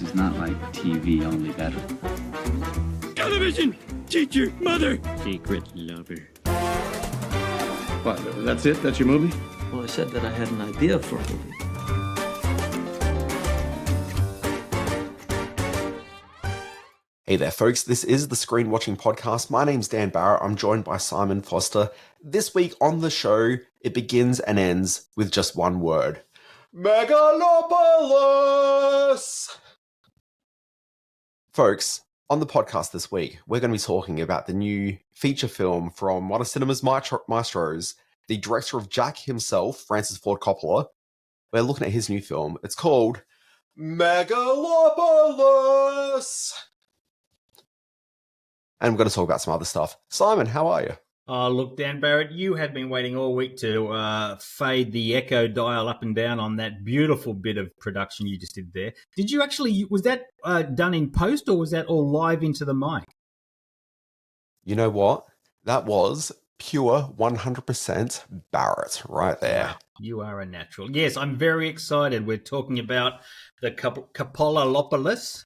is not like TV, only better. Television! Teacher, mother! Secret lover. What, that's it? That's your movie? Well, I said that I had an idea for a movie. Hey there, folks. This is the Screen Watching Podcast. My name's Dan Barrett. I'm joined by Simon Foster. This week on the show, it begins and ends with just one word. Megalopolis! Folks, on the podcast this week, we're going to be talking about the new feature film from one of cinema's maestros, the director of Jack himself, Francis Ford Coppola. We're looking at his new film. It's called Megalopolis! And we're going to talk about some other stuff. Simon, how are you? Oh, look, Dan Barrett, you have been waiting all week to fade the echo dial up and down on that beautiful bit of production you just did there. Did you actually, was that done in post or was that all live into the mic? You know what? That was pure 100% Barrett right there. Wow, you are a natural. Yes, I'm very excited. We're talking about the Megalopolis,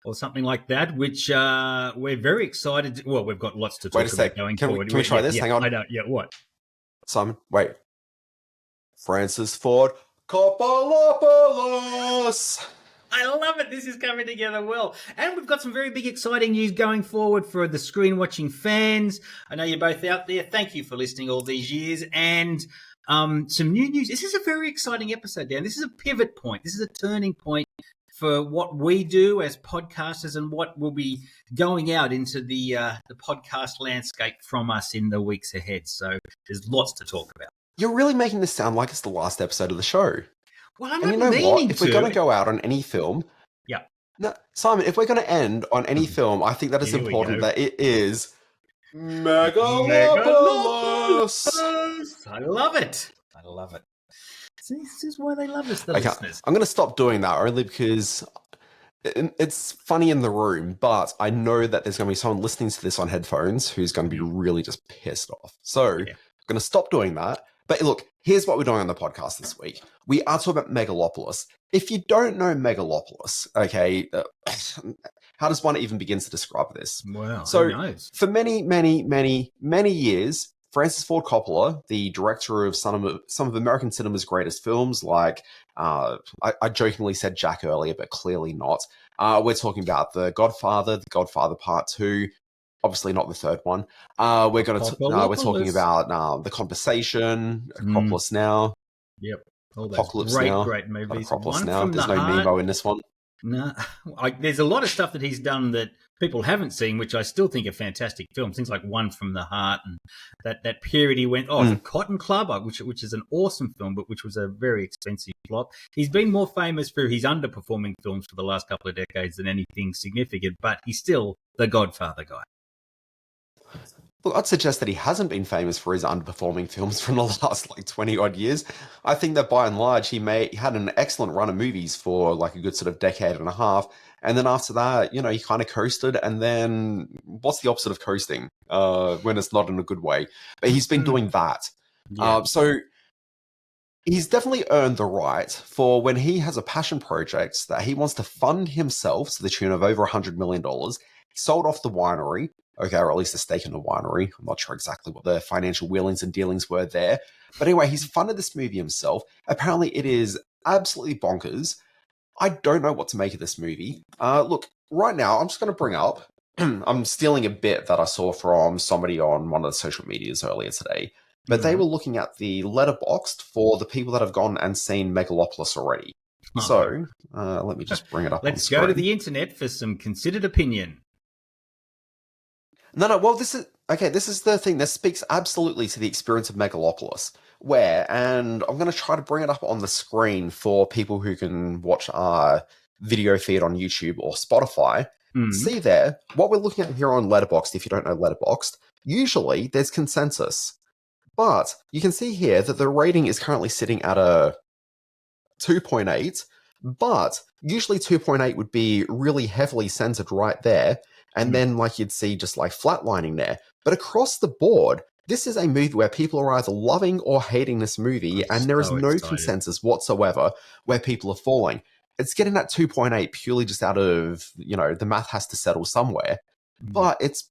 or something like that, which we're very excited. Well, we've got lots to talk about going forward. Can we try this? Hang on. I don't. Yeah, what? Simon, wait. Francis Ford Coppolapolis. I love it. This is coming together well. And we've got some very big, exciting news going forward for the screen watching fans. I know you're both out there. Thank you for listening all these years. And some new news. This is a very exciting episode, Dan. This is a pivot point. This is a turning point for what we do as podcasters and what will be going out into the podcast landscape from us in the weeks ahead. So there's lots to talk about. You're really making this sound like it's the last episode of the show. Well, I'm and not you know what? meaning If we're going to go out on any film... Yeah. No, Simon, if we're going to end on any film, I think that it's important that it is Megalopolis. I love it. I love it. See, this is why they love us, the listeners. I'm going to stop doing that only because it's funny in the room, but I know that there's going to be someone listening to this on headphones who's going to be really just pissed off. So I'm going to stop doing that. But look, here's what we're doing on the podcast this week. We are talking about Megalopolis. If you don't know Megalopolis, okay, how does one even begin to describe this? Wow, so for many, many, many, many years, Francis Ford Coppola, the director of some of American cinema's greatest films, like I jokingly said Jack earlier, but clearly not. We're talking about The Godfather, The Godfather Part 2, obviously not the third one. We're talking about The Conversation, Acropolis Now. Yep. Apocalypse great, Now. Great movies. Acropolis Now. There's no Nemo in this one. No, there's a lot of stuff that he's done that people haven't seen, which I still think are fantastic films. Things like One from the Heart and that period he went, The Cotton Club, which is an awesome film, but which was a very expensive flop. He's been more famous for his underperforming films for the last couple of decades than anything significant, but he's still the Godfather guy. Look, I'd suggest that he hasn't been famous for his underperforming films from the last 20-odd years. I think that by and large, he had an excellent run of movies for a good sort of decade and a half. And then after that, he kind of coasted. And then what's the opposite of coasting when it's not in a good way? But he's been doing that. Yeah. So he's definitely earned the right for when he has a passion project that he wants to fund himself to the tune of over $100 million. He sold off the winery. Okay, or at least a stake in the winery. I'm not sure exactly what the financial wheelings and dealings were there. But anyway, he's funded this movie himself. Apparently, it is absolutely bonkers. I don't know what to make of this movie. Look, right now, I'm just going to bring up... I'm stealing a bit that I saw from somebody on one of the social medias earlier today. But they were looking at the letterboxd for the people that have gone and seen Megalopolis already. So, let me just bring it up. Let's go to the internet for some considered opinion. No, well, this is the thing. This speaks absolutely to the experience of Megalopolis, and I'm going to try to bring it up on the screen for people who can watch our video feed on YouTube or Spotify. See there, what we're looking at here on Letterboxd, if you don't know Letterboxd, usually there's consensus. But you can see here that the rating is currently sitting at a 2.8, but usually 2.8 would be really heavily censored right there. And then, you'd see just, flatlining there. But across the board, this is a movie where people are either loving or hating this movie, and there is no consensus whatsoever where people are falling. It's getting that 2.8 purely just out of, the math has to settle somewhere. But it's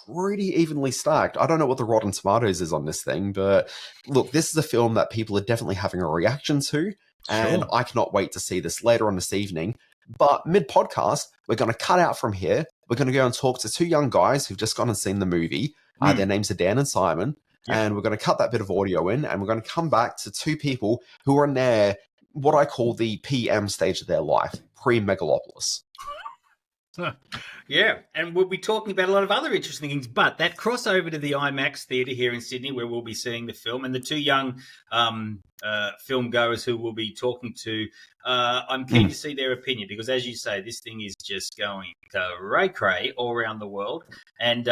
pretty evenly stacked. I don't know what the Rotten Tomatoes is on this thing, but look, this is a film that people are definitely having a reaction to, and I cannot wait to see this later on this evening. But mid-podcast, we're going to cut out from here. We're going to go and talk to two young guys who've just gone and seen the movie. Their names are Dan and Simon. And we're going to cut that bit of audio in, and we're going to come back to two people who are in their, what I call the PM stage of their life, pre-Megalopolis. Yeah, and we'll be talking about a lot of other interesting things, but that crossover to the IMAX theatre here in Sydney, where we'll be seeing the film, and the two young film goers who we'll be talking to, I'm keen to see their opinion, because as you say, this thing is just going cray-cray all around the world, and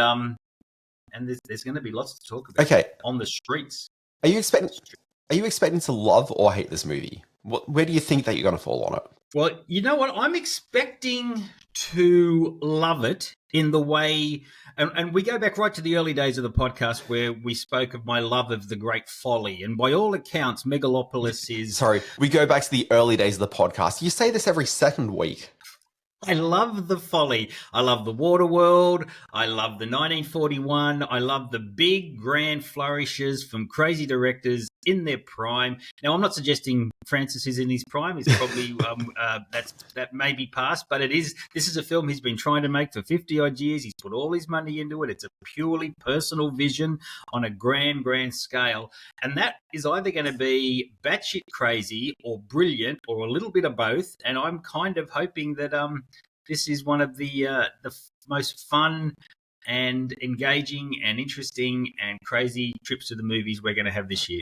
there's going to be lots to talk about on the streets. Are you expecting to love or hate this movie? Where do you think that you're going to fall on it? Well, you know what? I'm expecting to love it in the way, and we go back right to the early days of the podcast where we spoke of my love of the great Folly. And by all accounts, Megalopolis is... Sorry, we go back to the early days of the podcast. You say this every second week. I love the Folly. I love the Waterworld. I love the 1941. I love the big grand flourishes from crazy directors in their prime. Now, I'm not suggesting Francis is in his prime. He's probably that may be past, but this is a film he's been trying to make for 50 odd years. He's put all his money into it. It's a purely personal vision on a grand scale, and that is either going to be batshit crazy or brilliant or a little bit of both. And I'm kind of hoping that this is one of the most fun and engaging and interesting and crazy trips to the movies we're going to have this year.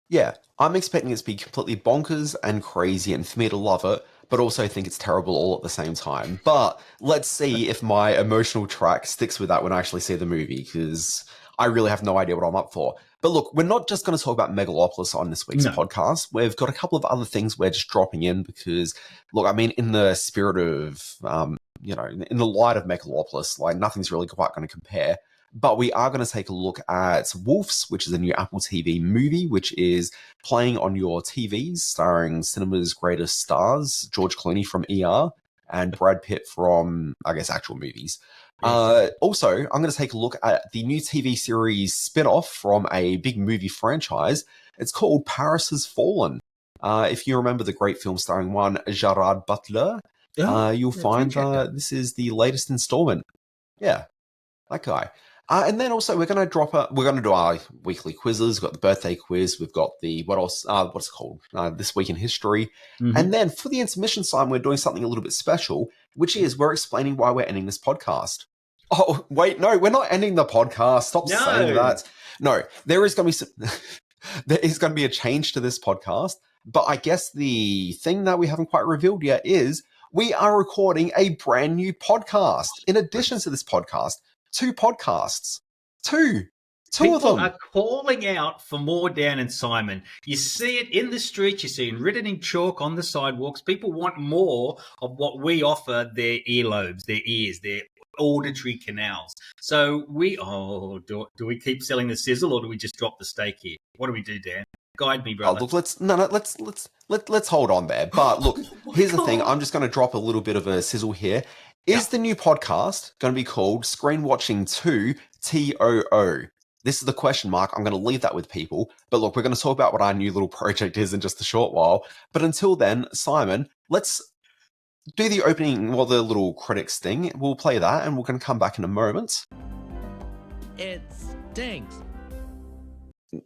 Yeah, I'm expecting it to be completely bonkers and crazy and for me to love it, but also think it's terrible all at the same time. But let's see if my emotional track sticks with that when I actually see the movie, because I really have no idea what I'm up for. But look, we're not just going to talk about Megalopolis on this week's podcast. We've got a couple of other things we're just dropping in because, look, I mean, in the spirit of, in the light of Megalopolis, like nothing's really quite going to compare. But we are going to take a look at Wolves, which is a new Apple TV movie, which is playing on your TVs, starring cinema's greatest stars, George Clooney from ER and Brad Pitt from, I guess, actual movies. Also, I'm going to take a look at the new TV series spin-off from a big movie franchise. It's called Paris Has Fallen. If you remember the great film starring one Gerard Butler, you'll find this is the latest installment. Yeah, that guy. And then also we're going to do our weekly quizzes. We've got the birthday quiz. We've got the, what's it called? This Week in History. Mm-hmm. And then for the intermission time, we're doing something a little bit special, which is we're explaining why we're ending this podcast. Oh, wait, no, we're not ending the podcast. Stop saying that. No, there is going to be a change to this podcast. But I guess the thing that we haven't quite revealed yet is we are recording a brand new podcast. In addition to this podcast, 2 podcasts. Two People of them are calling out for more Dan and Simon. You see it in the streets. You see it written in chalk on the sidewalks. People want more of what we offer their earlobes, their ears, their auditory canals. So do we keep selling the sizzle or do we just drop the steak here? What do we do, Dan? Guide me, brother. Look, let's hold on there. But look, here's the thing. I'm just going to drop a little bit of a sizzle here. Is the new podcast going to be called Screen Watching 2 TOO? This is the question mark. I'm going to leave that with people. But look, we're going to talk about what our new little project is in just a short while. But until then, Simon, let's do the opening, the little critics thing. We'll play that and we're going to come back in a moment. It stinks.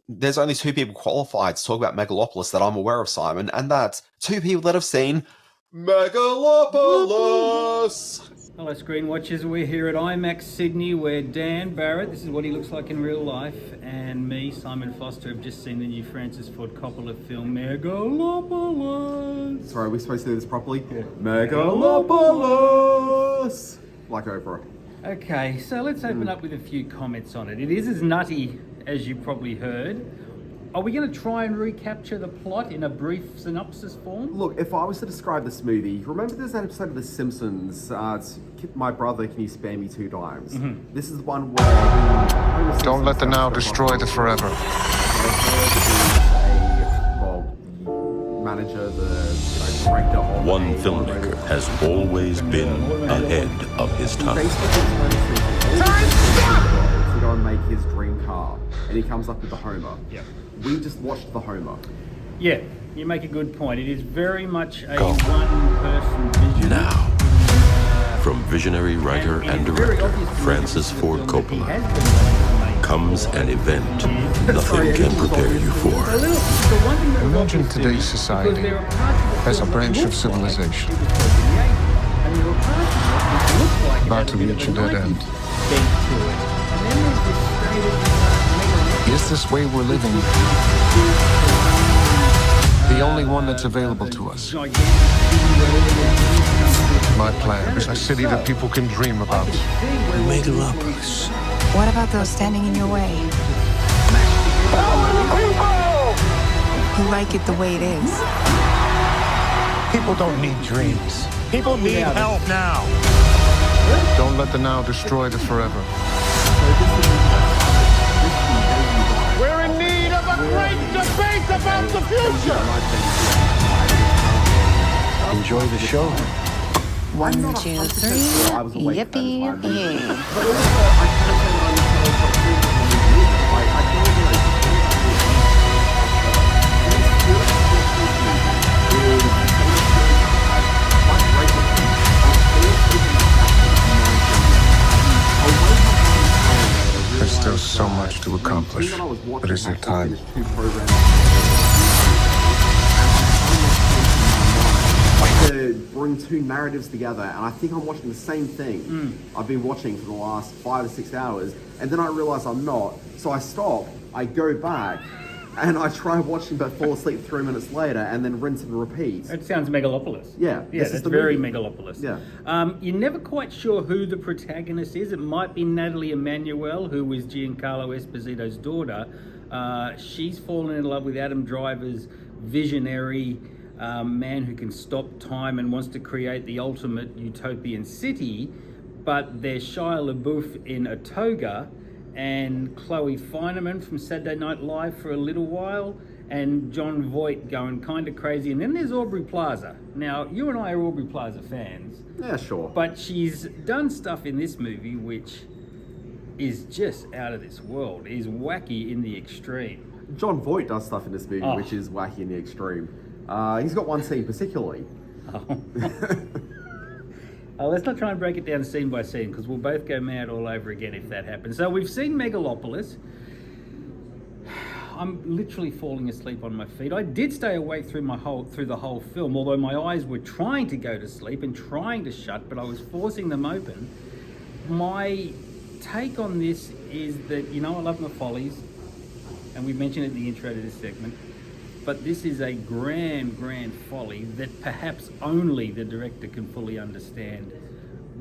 There's only 2 people qualified to talk about Megalopolis that I'm aware of, Simon, and that's 2 people that have seen Megalopolis! Hello, Screen Watchers. We're here at IMAX Sydney where Dan Barrett, this is what he looks like in real life, and me, Simon Foster, have just seen the new Francis Ford Coppola film, Megalopolis. Sorry, are we supposed to do this properly? Yeah. Megalopolis! Like Oprah. Okay, so let's open up with a few comments on it. It is as nutty as you probably heard. Are we going to try and recapture the plot in a brief synopsis form? Look, if I was to describe this movie, remember there's an episode of The Simpsons, it's My Brother, Can You Spare Me 2 Dimes? Mm-hmm. This is the one where... Don't let the now destroy the forever. manager, the director of One a filmmaker has always been ahead of his time. To go and make his dream car, and he comes up with the Homer. Yeah. We just watched the Homer. Yeah, you make a good point. It is very much a Go. one-person vision. Now, from visionary writer and it's very director obvious to me Francis that this is a Ford film that he Coppola has been wanting to make comes for a an while. event Sorry, nothing can prepare you The for. one thing that was Imagine obvious to me, today's because society there are parts of the as a film that branch of look like civilization. it was taken in the 80s, and there were parts of it which look like it About had to a bit reach of a dead 90s end. bent to it. And then there's this state of Is this way we're living the only one that's available to us? My plan is a city that people can dream about. Megalopolis. What about those standing in your way? Who like it the way it is? People don't need dreams. People need help now. Don't let the now destroy the forever. We're in need of a great debate about the future. Enjoy the show. 1, 2, 3. I was awake at that Yippee, time. yippee. But also, I kind of found like, I feel There's still so much to accomplish, but is there time? To bring two narratives together, and I think I'm watching the same thing I've been watching for the last 5 or 6 hours, and then I realize I'm not, so I stop, I go back, and I try watching but fall asleep 3 minutes later, and then rinse and repeat. It sounds Megalopolis. Yeah, Yeah, this is that's the very movie. Megalopolis. Yeah. You're never quite sure who the protagonist is. It might be Natalie Emmanuel, who is Giancarlo Esposito's daughter. She's fallen in love with Adam Driver's visionary man who can stop time and wants to create the ultimate utopian city, but there's Shia LaBeouf in a toga and Chloe Fineman from Saturday Night Live for a little while, and John Voight going kind of crazy. And then there's Aubrey Plaza. Now, you and I are Aubrey Plaza fans, Yeah, sure. but she's done stuff in this movie which is just out of this world, is wacky in the extreme. John Voight does stuff in this movie Oh. which is wacky in the extreme. He's got one scene particularly. Let's not try and break it down scene by scene, because we'll both go mad all over again if that happens. So we've seen Megalopolis. I'm literally falling asleep on my feet. I did stay awake through the whole film, although my eyes were trying to go to sleep and trying to shut, but I was forcing them open. My take on this is that, I love my follies, and we mentioned it in the intro to this segment, but this is a grand folly that perhaps only the director can fully understand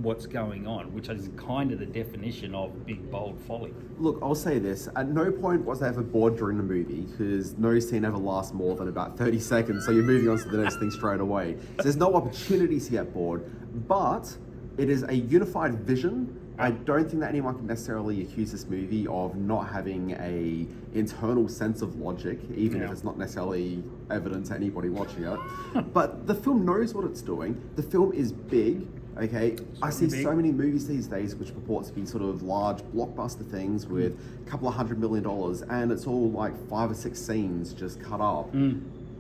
what's going on, which is kind of the definition of big, bold folly. Look, I'll say this. At no point was I ever bored during the movie, because no scene ever lasts more than about 30 seconds, so you're moving on to the next thing straight away. So there's no opportunity to get bored, but it is a unified vision. I don't think that anyone can necessarily accuse this movie of not having a internal sense of logic, even if it's not necessarily evident to anybody watching it. But the film knows what it's doing. The film is big. Okay, I see so many movies these days which purport to be sort of large blockbuster things with a couple of $100 million, and it's all like 5 or 6 scenes just cut up.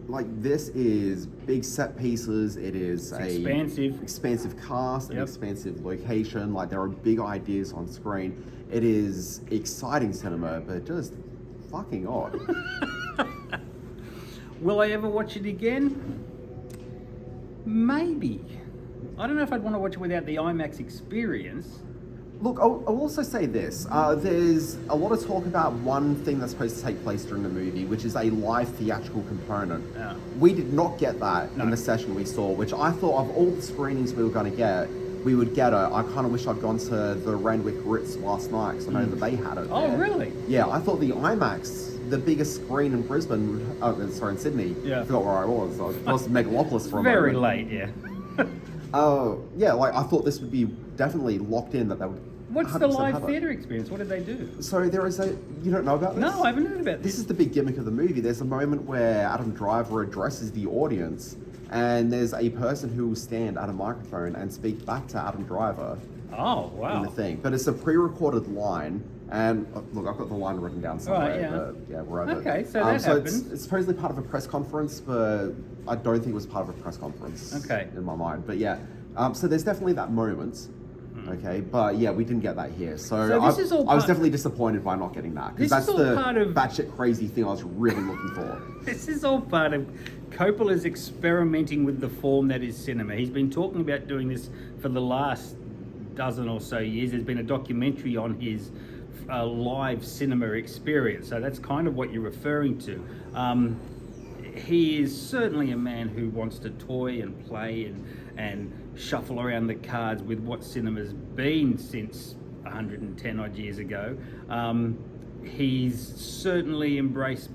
Like, this is big set pieces. It is expansive cast, an expansive location. Like, there are big ideas on screen. It is exciting cinema, but just fucking odd. Will I ever watch it again? Maybe. I don't know if I'd want to watch it without the IMAX experience. Look, I'll also say this. There's a lot of talk about one thing that's supposed to take place during the movie, which is a live theatrical component. Yeah. We did not get that in the session we saw, which I thought of all the screenings we were going to get, we would get it. I kind of wish I'd gone to the Randwick Ritz last night, because I know that they had it Oh, there. really? Yeah, I thought the IMAX, the biggest screen in Brisbane, in Sydney. Yeah. I forgot where I was. I was in Megalopolis for a Very moment. late, yeah. Yeah, like, I thought this would be definitely locked in, that they would What's the 100% live have it. theatre experience? What did they do? So there is you don't know about this? No, I haven't heard about This this. is the big gimmick of the movie. There's a moment where Adam Driver addresses the audience, and there's a person who will stand at a microphone and speak back to Adam Driver Oh, in wow. the thing. But it's a pre-recorded line, and look, I've got the line written down somewhere. Right, yeah. But, yeah, wherever. Okay, so that happened. It's supposedly part of a press conference, but I don't think it was part of a press conference. Okay. In my mind, but yeah. So there's definitely that moment. Okay, but yeah, we didn't get that here. So this is all I was part- definitely disappointed by not getting that, This because that's is all the part of- batshit crazy thing I was really looking for. This is all part of Coppola's experimenting with the form that is cinema. He's been talking about doing this for the last dozen or so years. There's been a documentary on his live cinema experience, so that's kind of what you're referring to. He is certainly a man who wants to toy and play and shuffle around the cards with what cinema's been since 110 odd years ago. He's certainly embraced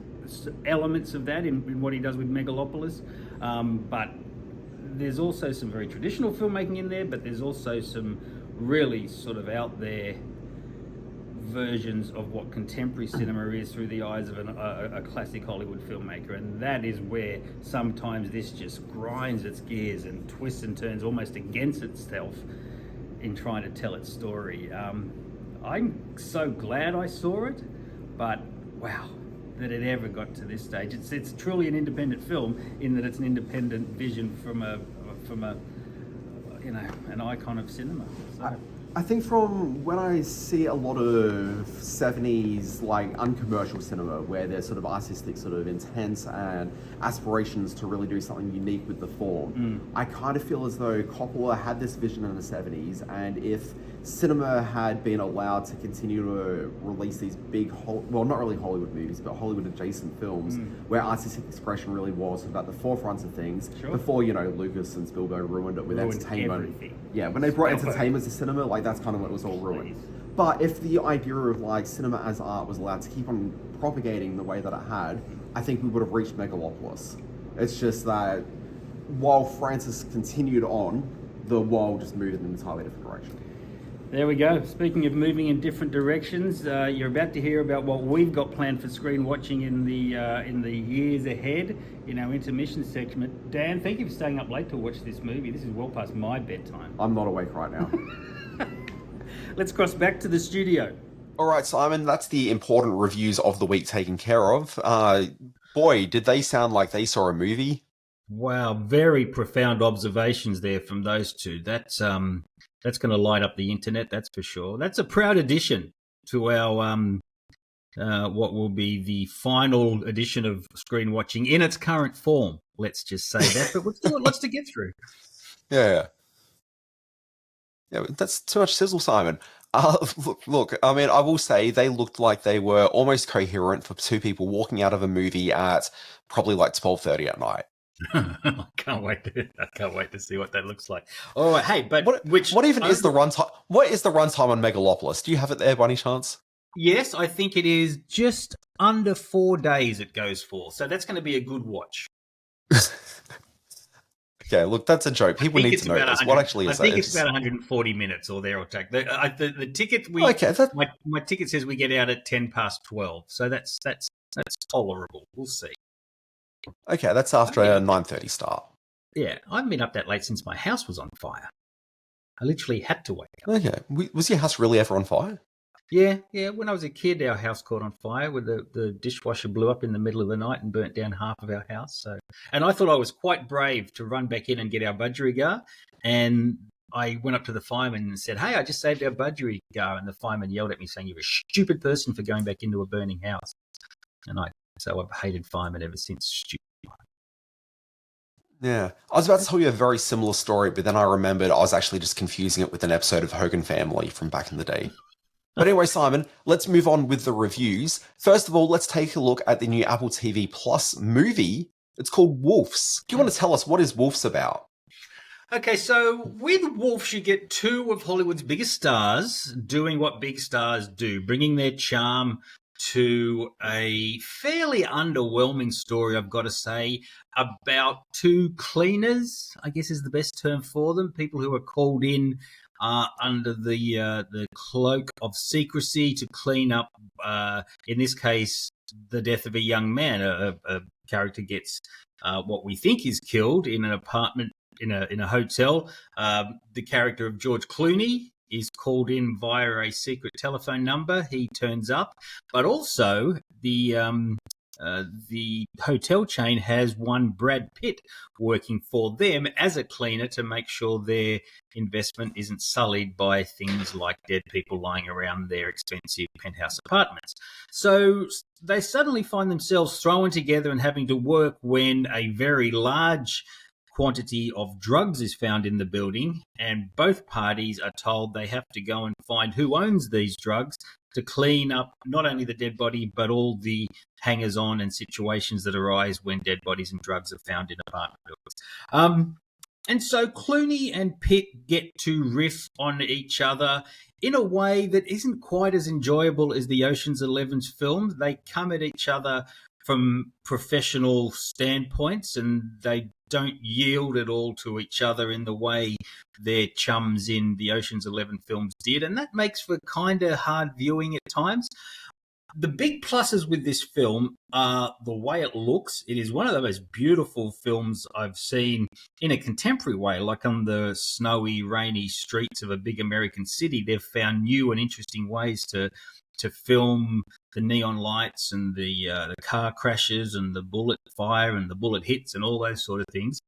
elements of that in what he does with Megalopolis, but there's also some very traditional filmmaking in there, but there's also some really sort of out there versions of what contemporary cinema is through the eyes of a classic Hollywood filmmaker, and that is where sometimes this just grinds its gears and twists and turns almost against itself in trying to tell its story. I'm so glad I saw it, but wow, that it ever got to this stage. It's truly an independent film in that it's an independent vision from a you know, an icon of cinema. So. I think from when I see a lot of 70s like uncommercial cinema where there's sort of artistic sort of intent and aspirations to really do something unique with the form, I kind of feel as though Coppola had this vision in the 70s, and if cinema had been allowed to continue to release these big, well, not really Hollywood movies, but Hollywood adjacent films where artistic expression really was about the forefront of things before, you know, Lucas and Spielberg ruined it with entertainment. Everything. Yeah, when they brought entertainment to cinema, like that's kind of what was all ruined. But if the idea of like cinema as art was allowed to keep on propagating the way that it had, I think we would have reached Megalopolis. It's just that while Francis continued on, the world just moved in an entirely different direction. There we go. Speaking of moving in different directions, you're about to hear about what we've got planned for screen watching in the years ahead in our intermission segment. Dan, thank you for staying up late to watch this movie. This is well past my bedtime. I'm not awake right now. Let's cross back to the studio. All right, Simon, that's the important reviews of the week taken care of. Boy, did they sound like they saw a movie. Wow, very profound observations there from those two. That's going to light up the internet, that's for sure. That's a proud addition to our what will be the final edition of Screen Watching in its current form. Let's just say that, but we've still got lots to get through. Yeah, that's too much sizzle, Simon. Look, I mean, I will say they looked like they were almost coherent for two people walking out of a movie at probably like 12:30 at night. I can't wait to see what that looks like. All right, hey, but what even is the runtime? What is the runtime on Megalopolis? Do you have it there by any chance? Yes, I think it is just under 4 days it goes for. So that's going to be a good watch. Okay, look, that's a joke. People need to know this. What actually is that? I think it's about 140 minutes or there or take. The ticket my ticket says we get out at 12:10. So that's tolerable. We'll see. Okay, that's after a 9:30 start. Yeah, I haven't been up that late since my house was on fire. I literally had to wake up. Okay, was your house really ever on fire? Yeah. When I was a kid, our house caught on fire. With the dishwasher blew up in the middle of the night and burnt down half of our house. So, and I thought I was quite brave to run back in and get our budgerigar. And I went up to the fireman and said, "Hey, I just saved our budgerigar." And the fireman yelled at me saying, "You're a stupid person for going back into a burning house." And so I've hated firemen ever since. Stupid. Yeah. I was about to tell you a very similar story, but then I remembered I was actually just confusing it with an episode of Hogan Family from back in the day. But anyway, Simon, let's move on with the reviews. First of all, let's take a look at the new Apple TV Plus movie. It's called Wolves. Do you want to tell us what is Wolves about? Okay, so with Wolves, you get two of Hollywood's biggest stars doing what big stars do, bringing their charm to a fairly underwhelming story, I've got to say, about two cleaners, I guess is the best term for them, people who are called in under the cloak of secrecy to clean up, in this case, the death of a young man. A character gets what we think is killed in an apartment in a hotel. The character of George Clooney is called in via a secret telephone number. He turns up, but also the hotel chain has one Brad Pitt working for them as a cleaner to make sure their investment isn't sullied by things like dead people lying around their expensive penthouse apartments. So they suddenly find themselves thrown together and having to work when a very large quantity of drugs is found in the building, and both parties are told they have to go and find who owns these drugs to clean up not only the dead body but all the hangers-on and situations that arise when dead bodies and drugs are found in apartment buildings. And so Clooney and Pitt get to riff on each other in a way that isn't quite as enjoyable as the Ocean's 11's films. They come at each other from professional standpoints, and they don't yield at all to each other in the way their chums in the Ocean's 11 films did, and that makes for kind of hard viewing at times. The big pluses with this film are the way it looks. It is one of the most beautiful films I've seen in a contemporary way, like on the snowy, rainy streets of a big American city. They've found new and interesting ways to film the neon lights and the car crashes and the bullet fire and the bullet hits and all those sort of things.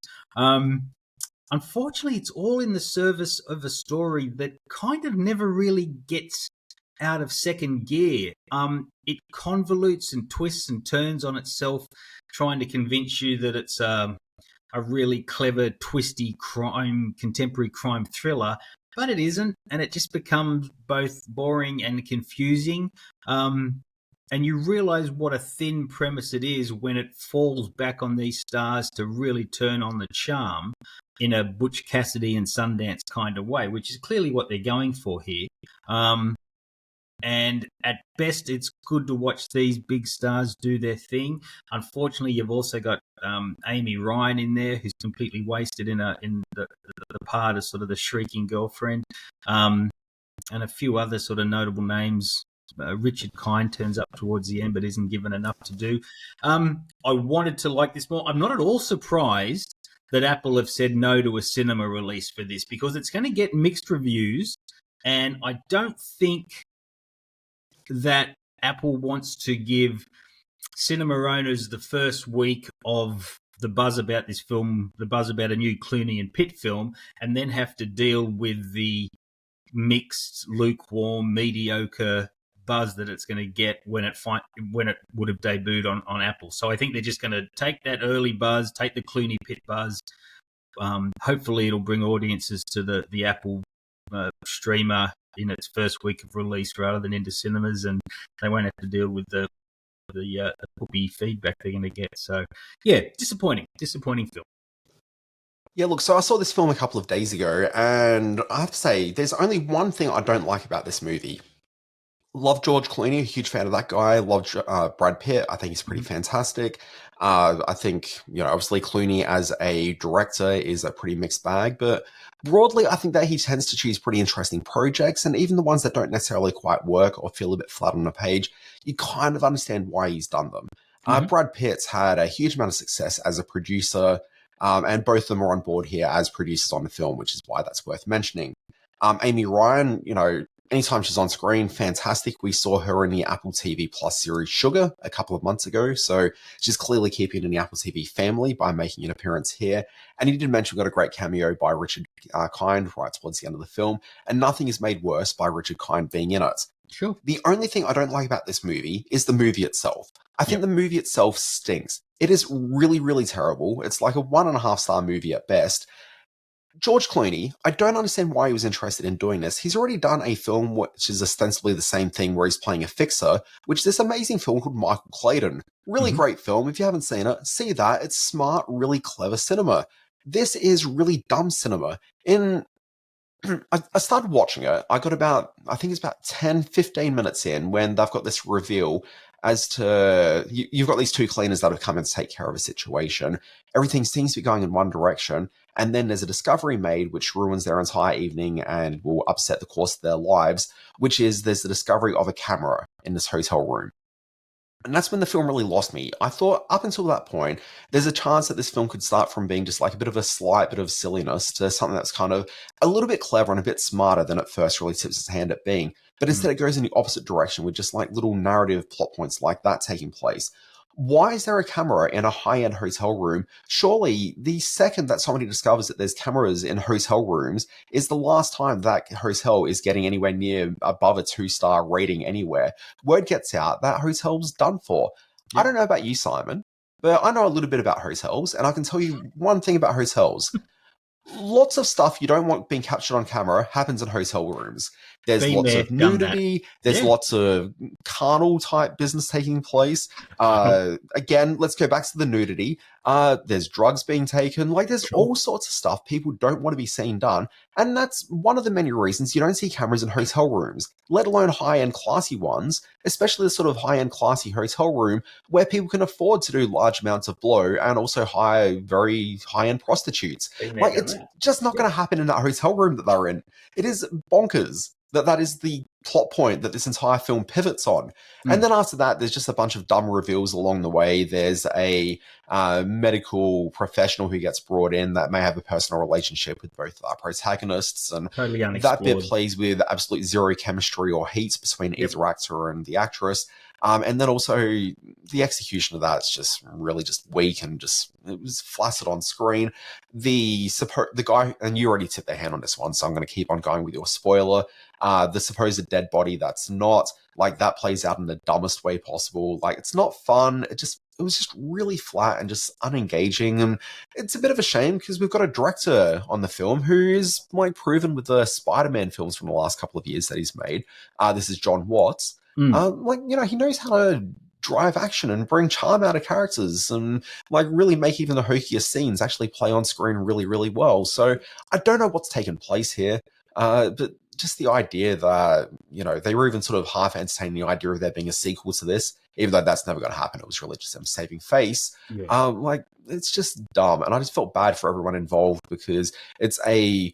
Unfortunately, it's all in the service of a story that kind of never really gets out of second gear. It convolutes and twists and turns on itself, trying to convince you that it's a really clever, twisty contemporary crime thriller, but it isn't, and it just becomes both boring and confusing. And you realize what a thin premise it is when it falls back on these stars to really turn on the charm in a Butch Cassidy and Sundance kind of way, which is clearly what they're going for here. And at best, it's good to watch these big stars do their thing. Unfortunately, you've also got Amy Ryan in there, who's completely wasted in the part of sort of the shrieking girlfriend, and a few other sort of notable names. Richard Kind turns up towards the end, but isn't given enough to do. I wanted to like this more. I'm not at all surprised that Apple have said no to a cinema release for this, because it's going to get mixed reviews, and I don't think that Apple wants to give cinema owners the first week of the buzz about this film, the buzz about a new Clooney and Pitt film, and then have to deal with the mixed, lukewarm, mediocre buzz that it's going to get when it would have debuted on Apple. So I think they're just going to take that early buzz, take the Clooney Pitt buzz. Hopefully it'll bring audiences to the Apple streamer in its first week of release rather than into cinemas, and they won't have to deal with the puppy feedback they're going to get. So yeah, disappointing film. Yeah, look, so I saw this film a couple of days ago, and I have to say, there's only one thing I don't like about this movie. Love George Clooney, a huge fan of that guy. Love Brad Pitt. I think he's pretty fantastic. I think, obviously Clooney as a director is a pretty mixed bag, but broadly, I think that he tends to choose pretty interesting projects, and even the ones that don't necessarily quite work or feel a bit flat on a page, you kind of understand why he's done them. Brad Pitt's had a huge amount of success as a producer, and both of them are on board here as producers on the film, which is why that's worth mentioning. Amy Ryan, anytime she's on screen, fantastic. We saw her in the Apple TV Plus series Sugar a couple of months ago, so she's clearly keeping in the Apple TV family by making an appearance here. And you did mention we got a great cameo by Richard Kind right towards the end of the film, and nothing is made worse by Richard Kind being in it. Sure. The only thing I don't like about this movie is the movie itself. I think the movie itself stinks. It is really, really terrible. It's like a 1.5-star movie at best. George Clooney, I don't understand why he was interested in doing this. He's already done a film which is ostensibly the same thing, where he's playing a fixer, which is this amazing film called Michael Clayton. Really great film. If you haven't seen it, see that. It's smart, really clever cinema. This is really dumb cinema. In I started watching it. I got I think it's about 10, 15 minutes in when they've got this reveal as to, you've got these two cleaners that have come in to take care of a situation. Everything seems to be going in one direction. And then there's a discovery made which ruins their entire evening and will upset the course of their lives, which is there's the discovery of a camera in this hotel room. And that's when the film really lost me. I thought up until that point, there's a chance that this film could start from being just like a bit of a slight bit of silliness to something that's kind of a little bit clever and a bit smarter than it first really tips its hand at being. But instead it goes in the opposite direction with just like little narrative plot points like that taking place. Why is there a camera in a high-end hotel room? Surely the second that somebody discovers that there's cameras in hotel rooms is the last time that hotel is getting anywhere near above a 2-star rating anywhere. Word gets out, that hotel's done for. Yeah. I don't know about you, Simon, but I know a little bit about hotels, and I can tell you one thing about hotels. Lots of stuff you don't want being captured on camera happens in hotel rooms. There's lots of nudity. There's lots of carnal type business taking place. Again, let's go back to the nudity. There's drugs being taken. Like there's all sorts of stuff people don't want to be seen done. And that's one of the many reasons you don't see cameras in hotel rooms, let alone high-end classy ones, especially the sort of high-end classy hotel room where people can afford to do large amounts of blow and also hire very high-end prostitutes. Like it's just not going to happen in that hotel room that they're in. It is bonkers that is the plot point that this entire film pivots on. And then after that, there's just a bunch of dumb reveals along the way. There's a medical professional who gets brought in that may have a personal relationship with both our protagonists. And totally that bit plays with absolute zero chemistry or heat between either actor and the actress. And then also the execution of that is just really just weak and just, it was flaccid on screen. The guy, and you already tipped their hand on this one, so I'm going to keep on going with your spoiler. The supposed dead body that's not, like that plays out in the dumbest way possible. Like it's not fun. It was just really flat and just unengaging. And it's a bit of a shame because we've got a director on the film who is like proven with the Spider-Man films from the last couple of years that he's made. This is John Watts. Like, you know, he knows how to drive action and bring charm out of characters and like really make even the hokiest scenes actually play on screen really, really well. So I don't know what's taken place here, but just the idea that, you know, they were even sort of half entertaining the idea of there being a sequel to this, even though that's never going to happen. It was really just them saving face. Yeah. Like, it's just dumb. And I just felt bad for everyone involved because it's if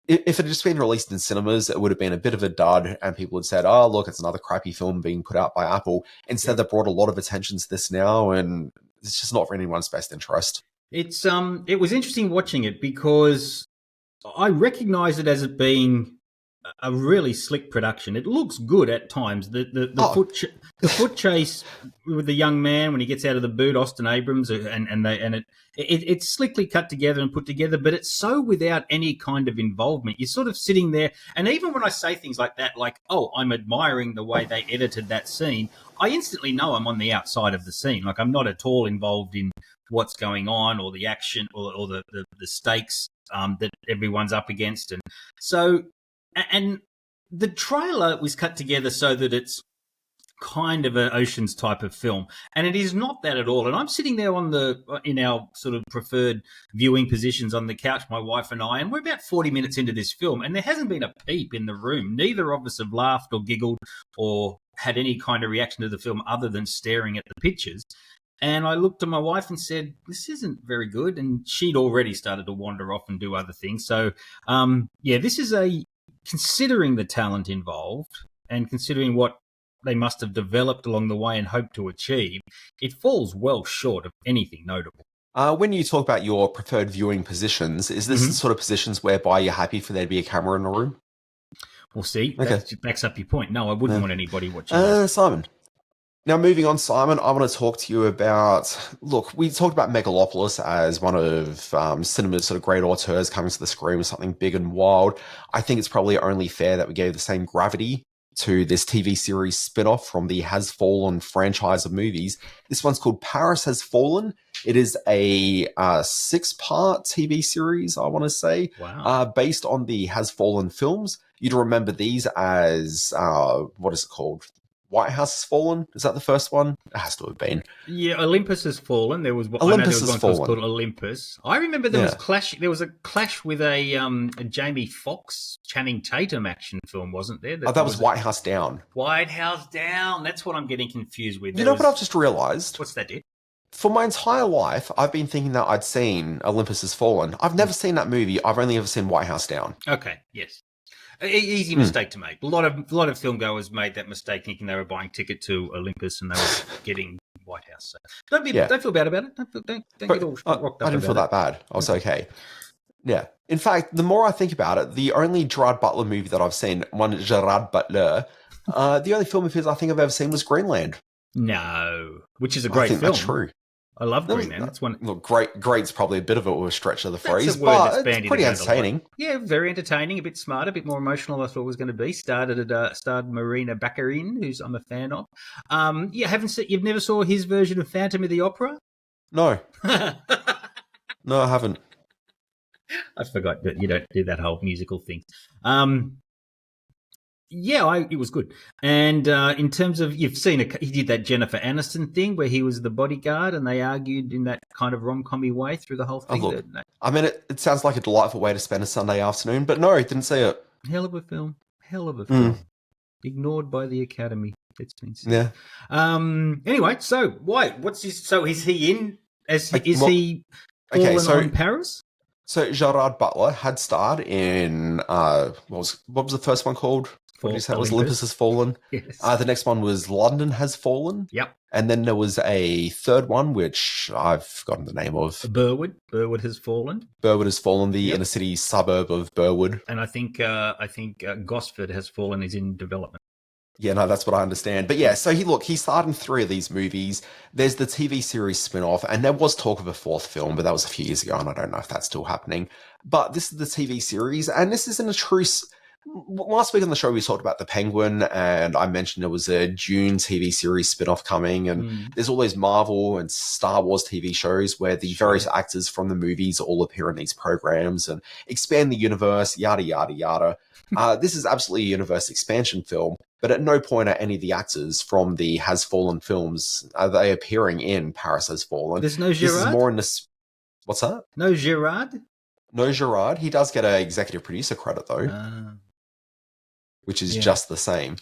it had just been released in cinemas, it would have been a bit of a dud and people had said, oh, look, it's another crappy film being put out by Apple. Instead, they brought a lot of attention to this now, and it's just not for anyone's best interest. It was interesting watching it because I recognize it as it being a really slick production. It looks good at times. The foot chase with the young man when he gets out of the boot, Austin Abrams, it's slickly cut together and put together, but it's so without any kind of involvement. You're sort of sitting there, and even when I say things like that, like, oh, I'm admiring the way they edited that scene, I instantly know I'm on the outside of the scene. Like, I'm not at all involved in what's going on or the action or the stakes that everyone's up against. And so, and the trailer was cut together so that it's kind of an Ocean's type of film, and it is not that at all. And I'm sitting there in our sort of preferred viewing positions on the couch, my wife and I, and we're about 40 minutes into this film, and there hasn't been a peep in the room. Neither of us have laughed or giggled or had any kind of reaction to the film other than staring at the pictures. And I looked at my wife and said, this isn't very good. And she'd already started to wander off and do other things. So, this is considering the talent involved and considering what they must have developed along the way and hoped to achieve, it falls well short of anything notable. When you talk about your preferred viewing positions, is this the sort of positions whereby you're happy for there to be a camera in the room? Well, see, that backs up your point. No, I wouldn't want anybody watching Simon. Now, moving on, Simon, I want to talk to you about, look, we talked about Megalopolis as one of cinema's sort of great auteurs coming to the screen with something big and wild. I think it's probably only fair that we gave the same gravity to this TV series spin-off from the Has Fallen franchise of movies. This one's called Paris Has Fallen. It is a 6-part TV series, I want to say, based on the Has Fallen films. You'd remember these as, what is it called? White House Has Fallen? Is that the first one? It has to have been. Yeah, Olympus Has Fallen. There was Olympus Has Fallen. Called Olympus. I remember there was a clash with a Jamie Foxx Channing Tatum action film, wasn't there? That was White House Down. White House Down. That's what I'm getting confused with. You know what I've just realised? What's that, dude? For my entire life, I've been thinking that I'd seen Olympus Has Fallen. I've never seen that movie. I've only ever seen White House Down. Okay, yes. Easy mistake to make. A lot of film goers made that mistake thinking they were buying ticket to Olympus and they were getting White House. So don't feel bad about it. Don't get all rocked up. I didn't feel that bad. I was okay. Yeah. In fact, the more I think about it, the only Gerard Butler movie that I've seen, one Gerard Butler, the only film of his I think I've ever seen was Greenland. No, which is a great film. That's true. I love Greenland. That's one. Look, great's probably a bit of a stretch of the phrase, That's a word but that's it's bandied pretty around entertaining. Yeah, very entertaining. A bit smarter, a bit more emotional than I thought it was going to be. Starred Marina Baccarin, who's I'm a fan of. You've never saw his version of Phantom of the Opera? No, no, I haven't. I forgot that you don't do that whole musical thing. It was good. And in terms of, you've seen, he did that Jennifer Aniston thing where he was the bodyguard and they argued in that kind of rom-com-y way through the whole thing. Oh, look, I mean, it sounds like a delightful way to spend a Sunday afternoon, but no, didn't see it. Hell of a film. Ignored by the Academy. It's been said. Yeah. Anyway, so why? What's his? So is he in? He fallen on Paris? So Gerard Butler had starred in what was the first one called? What did you say? It was Olympus Has Fallen. Yes. The next one was London Has Fallen. Yep. And then there was a third one, which I've forgotten the name of. Burwood. Burwood Has Fallen. Burwood Has Fallen, the inner city suburb of Burwood. And I think Gosford Has Fallen is in development. Yeah, no, that's what I understand. But yeah, so he starred in 3 of these movies. There's the TV series spin-off, and there was talk of a 4th film, but that was a few years ago, and I don't know if that's still happening. But this is the TV series, and this is in a truce. Last week on the show, we talked about The Penguin, and I mentioned there was a Dune TV series spin-off coming, and there's all those Marvel and Star Wars TV shows where the various actors from the movies all appear in these programs and expand the universe, yada, yada, yada. This is absolutely a universe expansion film, but at no point are any of the actors from the Has Fallen films are they appearing in Paris Has Fallen. There's no Gerard? This is more in this... What's that? No Gerard? No Gerard. He does get an executive producer credit, though. Which is just the same.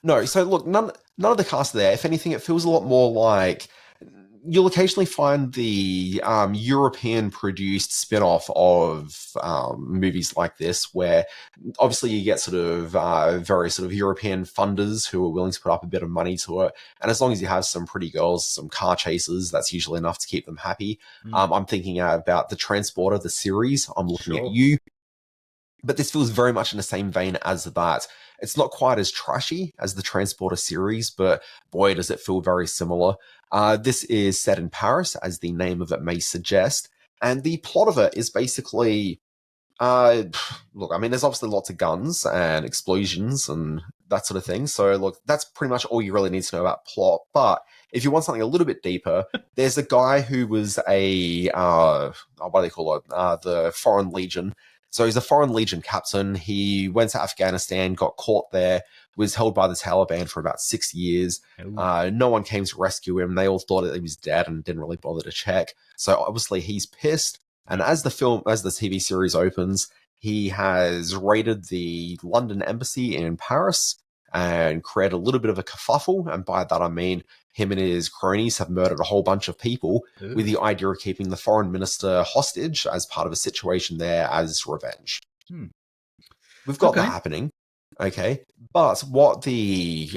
No, so look, none of the cast are there. If anything, it feels a lot more like you'll occasionally find the European-produced spin-off of movies like this, where obviously you get sort of very sort of European funders who are willing to put up a bit of money to it. And as long as you have some pretty girls, some car chases, that's usually enough to keep them happy. I'm thinking about The Transporter, the series. I'm looking at you. But this feels very much in the same vein as that. It's not quite as trashy as the Transporter series, but boy, does it feel very similar. This is set in Paris, as the name of it may suggest. And the plot of it is basically... look, I mean, there's obviously lots of guns and explosions and that sort of thing. So, look, that's pretty much all you really need to know about plot. But if you want something a little bit deeper, there's a guy who was a... what do they call it? The Foreign Legion. So he's a Foreign Legion captain. He went to Afghanistan, got caught there, was held by the Taliban for about 6 years. No one came to rescue him. They all thought that he was dead and didn't really bother to check. So obviously he's pissed. And as the TV series opens, he has raided the London embassy in Paris and created a little bit of a kerfuffle. And by that, I mean him and his cronies have murdered a whole bunch of people with the idea of keeping the foreign minister hostage as part of a situation there as revenge. We've got that happening. Okay. But what the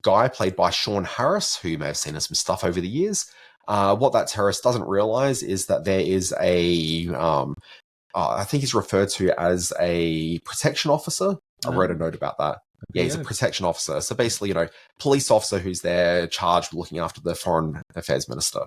guy played by Sean Harris, who you may have seen in some stuff over the years, what that terrorist doesn't realize is that there is a, I think he's referred to as a protection officer. I wrote a note about that. Yeah, he's a protection officer. So basically, police officer who's there charged with looking after the foreign affairs minister.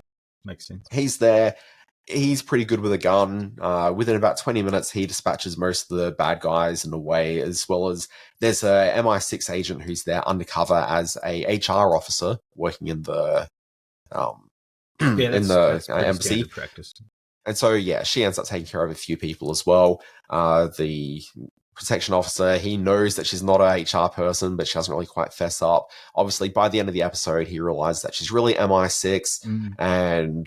Makes sense. He's there. He's pretty good with a gun. Within about 20 minutes, he dispatches most of the bad guys in a way, as well as there's a MI6 agent who's there undercover as a HR officer working in the embassy. Practice. And so, yeah, she ends up taking care of a few people as well. The protection officer, he knows that she's not a HR person, but she doesn't really quite fess up. Obviously, by the end of the episode, he realizes that she's really MI6, and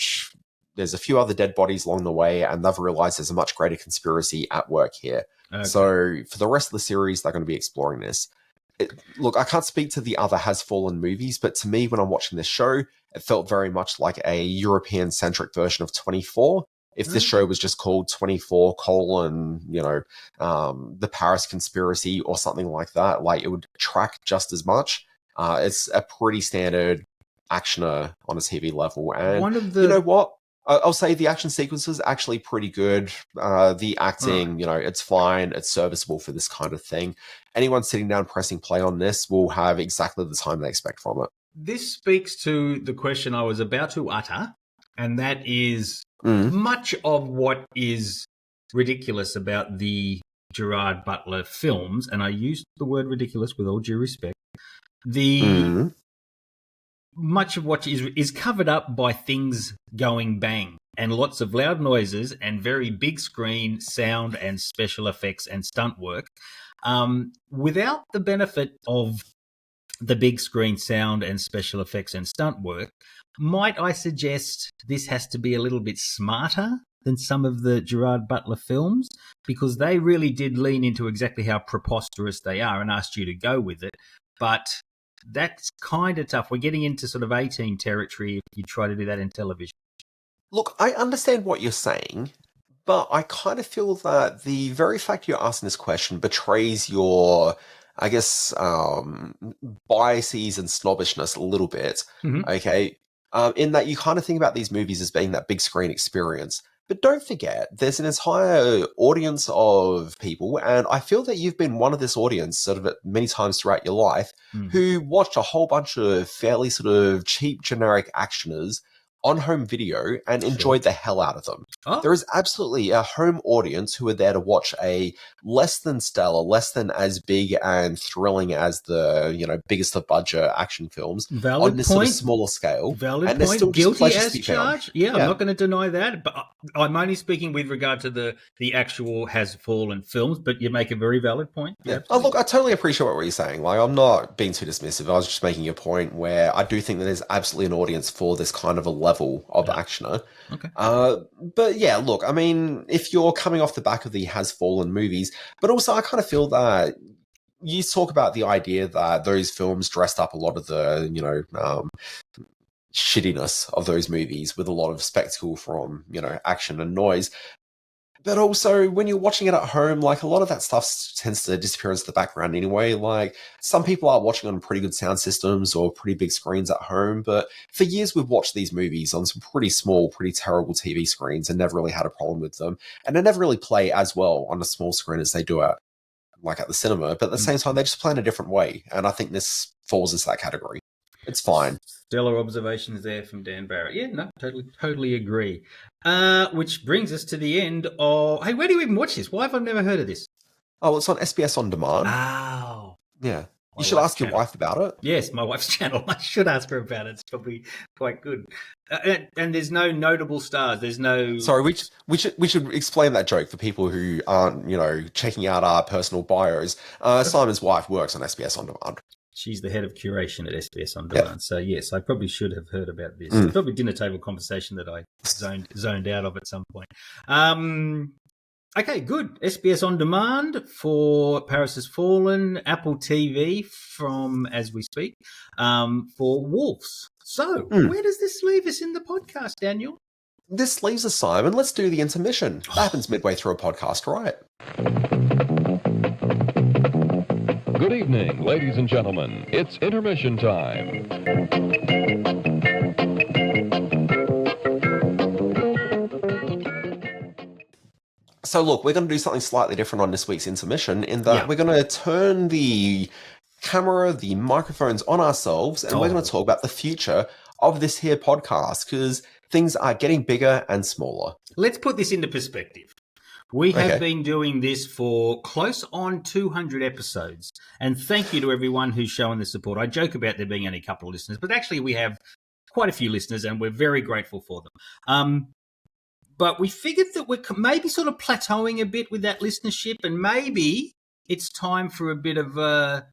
there's a few other dead bodies along the way, and they've realized there's a much greater conspiracy at work here. Okay. So for the rest of the series, they're going to be exploring this. Look, I can't speak to the other Has Fallen movies, but to me, when I'm watching this show, it felt very much like a European-centric version of 24. If this show was just called 24 : the Paris Conspiracy or something like that, like it would track just as much. It's a pretty standard actioner on a TV level. And you know what? I'll say the action sequences are actually pretty good. The acting, it's fine. It's serviceable for this kind of thing. Anyone sitting down pressing play on this will have exactly the time they expect from it. This speaks to the question I was about to utter, and that is much of what is ridiculous about the Gerard Butler films, and I use the word ridiculous with all due respect, much of what is covered up by things going bang and lots of loud noises and very big screen sound and special effects and stunt work, without the benefit of the big screen sound and special effects and stunt work. Might I suggest this has to be a little bit smarter than some of the Gerard Butler films, because they really did lean into exactly how preposterous they are and asked you to go with it. But that's kind of tough. We're getting into sort of 18 territory if you try to do that in television. Look, I understand what you're saying, but I kind of feel that the very fact you're asking this question betrays your, I guess, biases and snobbishness a little bit, okay? In that you kind of think about these movies as being that big screen experience. But don't forget, there's an entire audience of people, and I feel that you've been one of this audience sort of many times throughout your life, who watched a whole bunch of fairly sort of cheap, generic actioners on home video and enjoyed the hell out of them. Oh. There is absolutely a home audience who are there to watch a less than stellar, less than as big and thrilling as the, biggest of budget action films on this sort of smaller scale. Valid and point. Guilty as charged. Yeah, I'm Yeah. not going to deny that. But I'm only speaking with regard to the actual Has Fallen films, but you make a very valid point. Yeah. Oh, look, I totally appreciate what you're saying. Like, I'm not being too dismissive. I was just making a point where I do think that there's absolutely an audience for this kind of a level of actioner. Okay. But yeah, look, I mean, if you're coming off the back of the Has Fallen movies, but also I kind of feel that you talk about the idea that those films dressed up a lot of the, shittiness of those movies with a lot of spectacle from, action and noise. But also, when you're watching it at home, like, a lot of that stuff tends to disappear into the background anyway. Like, some people are watching on pretty good sound systems or pretty big screens at home, but for years we've watched these movies on some pretty small, pretty terrible TV screens and never really had a problem with them. And they never really play as well on a small screen as they do at the cinema. But at the same time, they just play in a different way. And I think this falls into that category. It's fine. Stellar observations there from Dan Barrett. Yeah, no, totally agree. Which brings us to the end of... Hey, where do you even watch this? Why have I never heard of this? Oh, it's on SBS On Demand. Oh. Yeah. You should ask your wife about it. Yes, my wife's channel. I should ask her about it. It's probably quite good. And there's no notable stars. There's no... Sorry, we should explain that joke for people who aren't, checking out our personal bios. Simon's wife works on SBS On Demand. She's the head of curation at SBS On Demand. Yep. So, yes, I probably should have heard about this. It's probably dinner table conversation that I zoned out of at some point. Okay, good. SBS On Demand for Paris Has Fallen, Apple TV from, as we speak, for Wolves. So, where does this leave us in the podcast, Daniel? This leaves us, Simon. Let's do the intermission. That happens midway through a podcast, right? Good evening, ladies and gentlemen. It's intermission time. So look, we're going to do something slightly different on this week's intermission in that we're going to turn the camera, the microphones on ourselves, and we're going to talk about the future of this here podcast because things are getting bigger and smaller. Let's put this into perspective. We have been doing this for close on 200 episodes, and thank you to everyone who's shown the support. I joke about there being only a couple of listeners, but actually we have quite a few listeners, and we're very grateful for them. But we figured that we're maybe sort of plateauing a bit with that listenership, and maybe it's time for a bit of a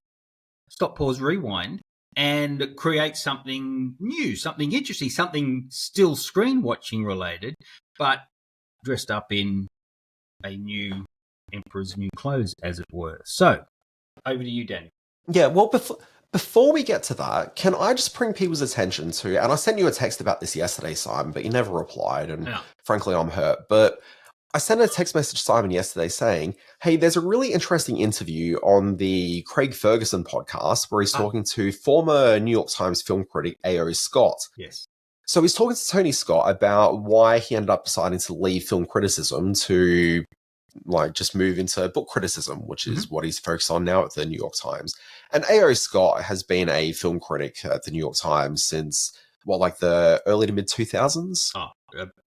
stop, pause, rewind, and create something new, something interesting, something still screen watching related, but dressed up in a new Emperor's new clothes, as it were. So, over to you, Daniel. Yeah, well, before we get to that, can I just bring people's attention to, and I sent you a text about this yesterday, Simon, but you never replied, and frankly, I'm hurt. But I sent a text message to Simon yesterday saying, hey, there's a really interesting interview on the Craig Ferguson podcast where he's talking to former New York Times film critic A.O. Scott. Yes. So he's talking to Tony Scott about why he ended up deciding to leave film criticism to just move into book criticism, which is what he's focused on now at the New York Times. And A.O. Scott has been a film critic at the New York Times since, the early to mid 2000s?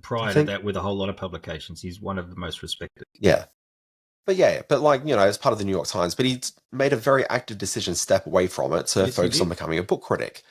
Prior to that, with a whole lot of publications. He's one of the most respected. Yeah. But as part of the New York Times, but he made a very active decision to step away from it to focus on becoming a book critic.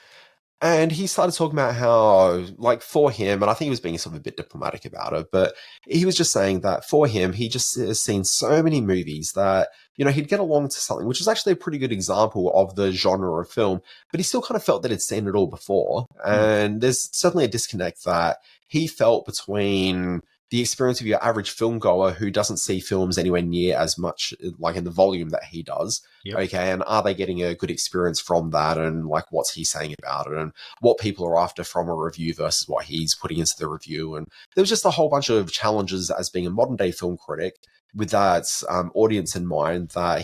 And he started talking about how, for him, and I think he was being sort of a bit diplomatic about it, but he was just saying that for him, he just has seen so many movies that, he'd get along to something, which is actually a pretty good example of the genre of film, but he still kind of felt that he'd seen it all before. And there's certainly a disconnect that he felt between the experience of your average film goer who doesn't see films anywhere near as much, in the volume that he does. Yep. Okay, and are they getting a good experience from that? And what's he saying about it? And what people are after from a review versus what he's putting into the review? And there was just a whole bunch of challenges as being a modern day film critic with that audience in mind that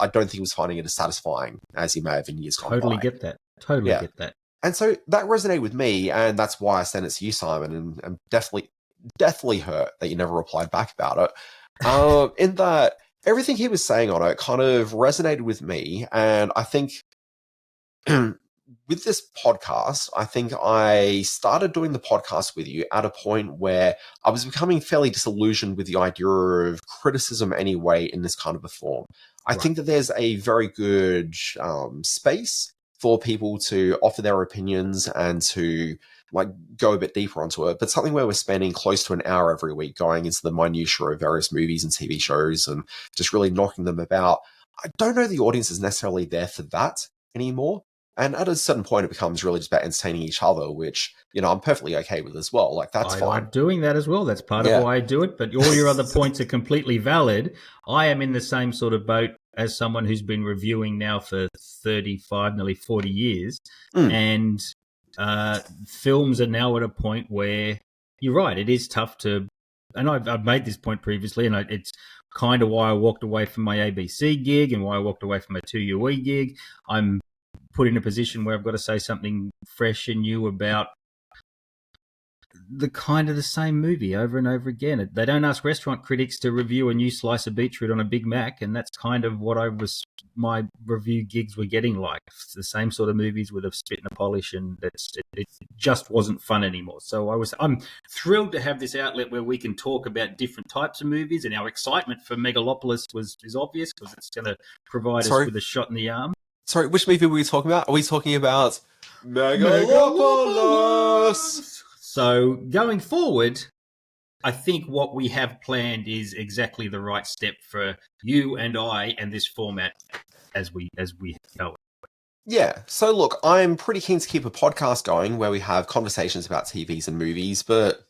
I don't think he was finding it as satisfying as he may have in years gone by. Totally get that. Get that. And so that resonated with me, and that's why I sent it to you, Simon, and definitely hurt that you never replied back about it. In that everything he was saying on it kind of resonated with me. And I think with this podcast, I think I started doing the podcast with you at a point where I was becoming fairly disillusioned with the idea of criticism anyway in this kind of a form. I think that there's a very good space for people to offer their opinions and to go a bit deeper onto it, but something where we're spending close to an hour every week going into the minutiae of various movies and TV shows and just really knocking them about. I don't know the audience is necessarily there for that anymore. And at a certain point, it becomes really just about entertaining each other, which, I'm perfectly okay with as well. That's fine. I'm doing that as well. That's part of why I do it. But all your other points are completely valid. I am in the same sort of boat as someone who's been reviewing now for 35, nearly 40 years. And films are now at a point where you're right. It is tough to, and I've made this point previously, and it's kind of why I walked away from my ABC gig and why I walked away from my 2UE gig. I'm put in a position where I've got to say something fresh and new about the same movie over and over again. They don't ask restaurant critics to review a new slice of beetroot on a Big Mac, and that's kind of what my review gigs were getting like. It's the same sort of movies with a spit and a polish, and it just wasn't fun anymore. So I'm thrilled to have this outlet where we can talk about different types of movies, and our excitement for Megalopolis is obvious because it's going to provide us with a shot in the arm. Sorry, which movie were we talking about? Are we talking about Megalopolis? So going forward, I think what we have planned is exactly the right step for you and I and this format as we go. Yeah. So look, I'm pretty keen to keep a podcast going where we have conversations about TVs and movies, but